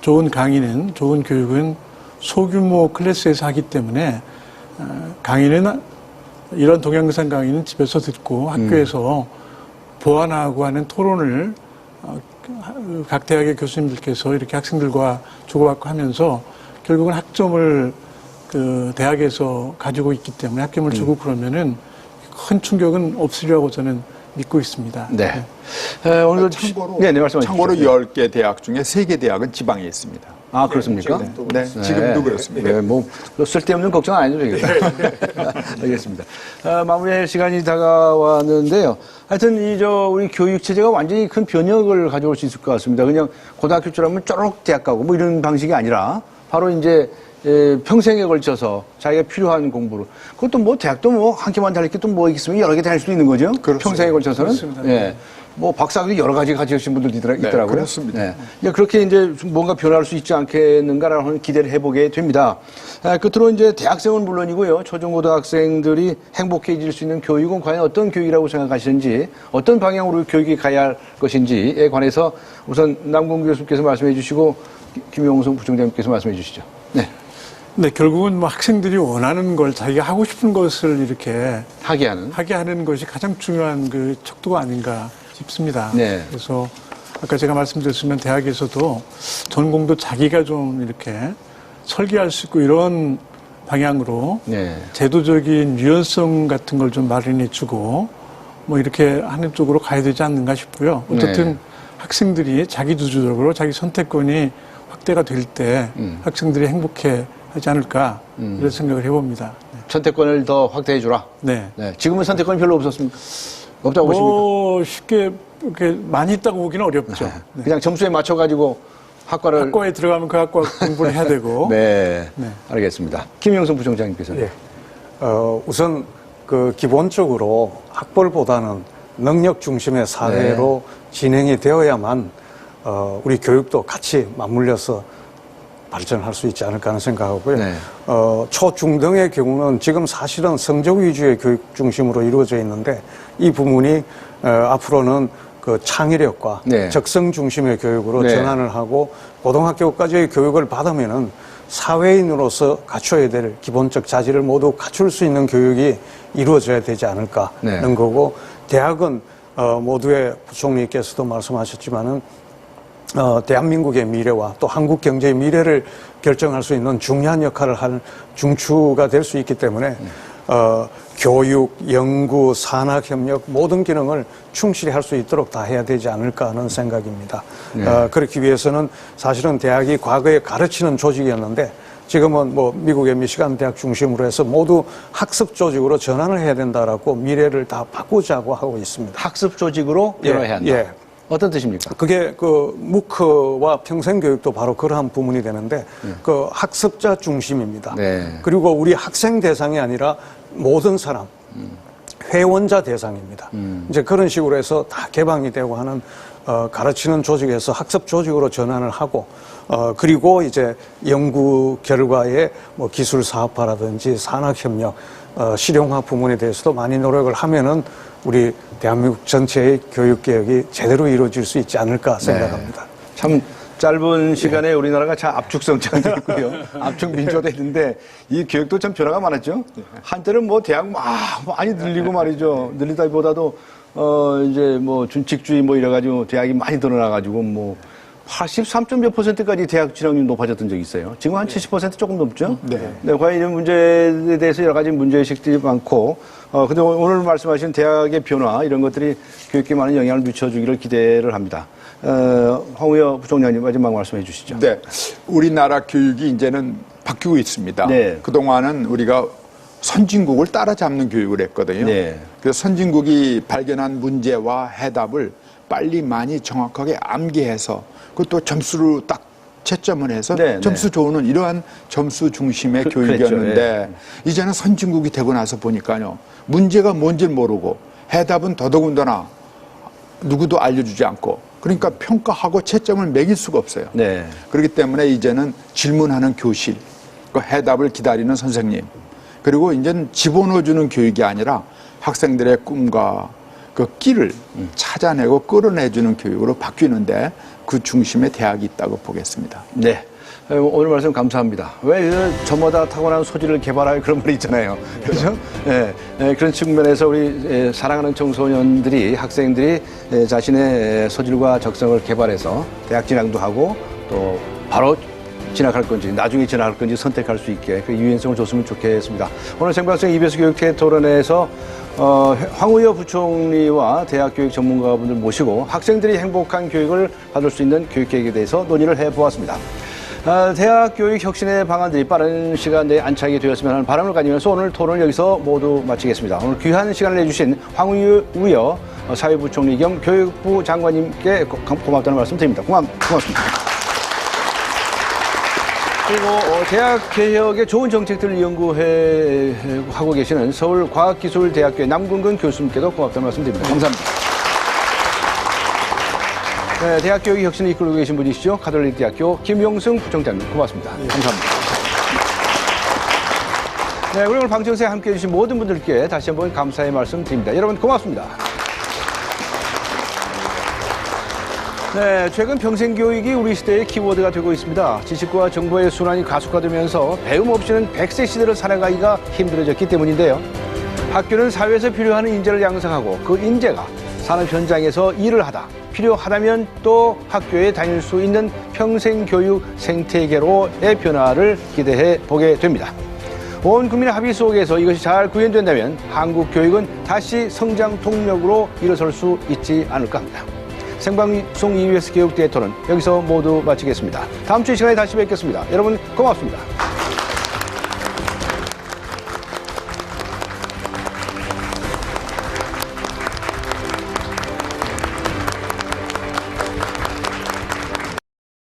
좋은 강의는, 좋은 교육은 소규모 클래스에서 하기 때문에 강의는 이런 동영상 강의는 집에서 듣고 학교에서 보완하고 하는 토론을 각 대학의 교수님들께서 이렇게 학생들과 주고받고 하면서 결국은 학점을 그 대학에서 가지고 있기 때문에 학점을 주고 그러면은 큰 충격은 없으리라고 저는 믿고 있습니다. 네. 오늘도 참고로, 네, 말씀하십시오. 참고로 10개 대학 중에 3개 대학은 지방에 있습니다. 아, 그렇습니까? 네, 지금도 그렇습니다. 네, 뭐 쓸데없는 걱정 안 해도 되겠다. 알겠습니다. 마무리할 시간이 다가왔는데요. 하여튼 우리 교육 체제가 완전히 큰 변혁을 가져올 수 있을 것 같습니다. 그냥 고등학교 졸업하면 쪼록 대학 가고 뭐 이런 방식이 아니라 바로 이제 평생에 걸쳐서 자기가 필요한 공부를, 그것도 뭐 대학도 뭐 한 개만 다닐 게 또 뭐 있으면 여러 개 다닐 수도 있는 거죠. 그렇습니다. 평생에 걸쳐서는. 그렇습니다. 예. 뭐 박사학위도 여러 가지 가지신 분들도 있더라고요. 네, 그렇습니다. 네. 그렇게 이제 뭔가 변화할 수 있지 않겠는가라는 기대를 해보게 됩니다. 끝으로 이제 대학생은 물론이고요. 초중고등학생들이 행복해질 수 있는 교육은 과연 어떤 교육이라고 생각하시는지, 어떤 방향으로 교육이 가야 할 것인지에 관해서 우선 남궁 교수께서 말씀해 주시고 김용성 부총장님께서 말씀해 주시죠. 네. 네, 결국은 뭐 학생들이 원하는 걸, 자기가 하고 싶은 것을 이렇게 하게 하는 것이 가장 중요한 그 척도가 아닌가 싶습니다. 네. 그래서 아까 제가 말씀드렸으면 대학에서도 전공도 자기가 좀 이렇게 설계할 수 있고 이런 방향으로 제도적인 유연성 같은 걸 좀 마련해 주고 뭐 이렇게 하는 쪽으로 가야 되지 않는가 싶고요. 어쨌든 학생들이 자기주도적으로 자기 선택권이 확대가 될 때 학생들이 행복해 하지 않을까 이런 생각을 해봅니다. 네. 선택권을 더 확대해 주라. 네. 지금은 선택권이 별로 없었습니까? 없다고 보십니까? 쉽게 이렇게 많이 있다고 보기는 어렵죠. 네. 그냥 점수에 맞춰가지고 학과에 들어가면 그 학과 공부를 해야 되고. 네. 알겠습니다. 김영선 부총장님께서는. 예. 우선 기본적으로 학벌보다는 능력 중심의 사회로 진행이 되어야만 우리 교육도 같이 맞물려서 발전할 수 있지 않을까 하는 생각하고요. 초, 중등의 경우는 지금 사실은 성적 위주의 교육 중심으로 이루어져 있는데 이 부분이 앞으로는 그 창의력과 적성 중심의 교육으로 전환을 하고 고등학교까지의 교육을 받으면은 사회인으로서 갖춰야 될 기본적 자질을 모두 갖출 수 있는 교육이 이루어져야 되지 않을까 하는 거고, 대학은 모두의 부총리께서도 말씀하셨지만은 대한민국의 미래와 또 한국 경제의 미래를 결정할 수 있는 중요한 역할을 할 중추가 될 수 있기 때문에 교육, 연구, 산학협력 모든 기능을 충실히 할 수 있도록 다 해야 되지 않을까 하는 생각입니다. 그렇기 위해서는 사실은 대학이 과거에 가르치는 조직이었는데 지금은 뭐 미국의 미시간 대학 중심으로 해서 모두 학습 조직으로 전환을 해야 된다라고 미래를 다 바꾸자고 하고 있습니다. 학습 조직으로 변화해야 한다. 어떤 뜻입니까? 그게 그 무크와 평생교육도 바로 그러한 부분이 되는데 그 학습자 중심입니다. 네. 그리고 우리 학생 대상이 아니라 모든 사람, 회원자 대상입니다. 이제 그런 식으로 해서 다 개방이 되고 하는 가르치는 조직에서 학습 조직으로 전환을 하고 그리고 이제 연구 결과에 뭐 기술 사업화라든지 산학협력, 실용화 부분에 대해서도 많이 노력을 하면은 우리 대한민국 전체의 교육 개혁이 제대로 이루어질 수 있지 않을까 생각합니다. 네. 참 짧은 시간에 우리나라가 참 압축 성장도 했고요. 압축 민주화도 했는데 이 교육도 참 변화가 많았죠. 한때는 뭐 대학 막 많이 늘리고 말이죠. 늘리다기보다도 이제 뭐 준칙주의 뭐 이래가지고 대학이 많이 늘어나가지고 뭐 83몇 %까지 대학 진학률이 높아졌던 적이 있어요. 지금 한 70% 조금 넘죠? 네. 과연 이런 문제에 대해서 여러 가지 문제의식들이 많고, 근데 오늘 말씀하신 대학의 변화, 이런 것들이 교육에 많은 영향을 미쳐주기를 기대를 합니다. 황우여 부총장님 마지막 말씀해 주시죠. 네. 우리나라 교육이 이제는 바뀌고 있습니다. 네. 그동안은 우리가 선진국을 따라잡는 교육을 했거든요. 네. 그래서 선진국이 발견한 문제와 해답을 빨리 많이 정확하게 암기해서 그것도 점수로 딱 채점을 해서 점수 좋은 이러한 점수 중심의 교육이었는데 이제는 선진국이 되고 나서 보니까요. 문제가 뭔지를 모르고 해답은 더더군다나 누구도 알려주지 않고 그러니까 평가하고 채점을 매길 수가 없어요. 그렇기 때문에 이제는 질문하는 교실, 그 해답을 기다리는 선생님 그리고 이제는 집어넣어주는 교육이 아니라 학생들의 꿈과 그 끼를 찾아내고 끌어내주는 교육으로 바뀌는데 그 중심에 대학이 있다고 보겠습니다. 네. 오늘 말씀 감사합니다. 왜 저마다 타고난 소질을 개발할 그런 말이 있잖아요. 그렇죠? 네. 그런 측면에서 우리 사랑하는 청소년들이, 학생들이 자신의 소질과 적성을 개발해서 대학 진학도 하고 또 바로 진학할 건지 나중에 진학할 건지 선택할 수 있게 그 유연성을 줬으면 좋겠습니다. 오늘 생방송 EBS 교육대 토론회에서 황우여 부총리와 대학교육 전문가분들 모시고 학생들이 행복한 교육을 받을 수 있는 교육계획에 대해서 논의를 해보았습니다. 대학 교육 혁신의 방안들이 빠른 시간 내에 안착이 되었으면 하는 바람을 가지면서 오늘 토론을 여기서 모두 마치겠습니다. 오늘 귀한 시간을 내주신 황우여 사회부총리 겸 교육부 장관님께 고맙다는 말씀 드립니다. 고맙습니다. 그리고 대학 개혁의 좋은 정책들을 연구하고 계시는 서울과학기술대학교의 남궁근 교수님께도 고맙다는 말씀 드립니다. 감사합니다. 네, 대학 교육 혁신을 이끌고 계신 분이시죠. 가톨릭 대학교 김용승 부총장님 고맙습니다. 감사합니다. 네, 그리고 오늘 방청석에 함께해 주신 모든 분들께 다시 한번 감사의 말씀 드립니다. 여러분 고맙습니다. 네, 최근 평생교육이 우리 시대의 키워드가 되고 있습니다. 지식과 정보의 순환이 가속화되면서 배움 없이는 100세 시대를 살아가기가 힘들어졌기 때문인데요. 학교는 사회에서 필요한 인재를 양성하고 그 인재가 산업 현장에서 일을 하다 필요하다면 또 학교에 다닐 수 있는 평생교육 생태계로의 변화를 기대해 보게 됩니다. 온 국민의 합의 속에서 이것이 잘 구현된다면 한국 교육은 다시 성장 동력으로 일어설 수 있지 않을까 합니다. 생방송 EBS 교육대 토론 여기서 모두 마치겠습니다. 다음 주 이 시간에 다시 뵙겠습니다. 여러분 고맙습니다.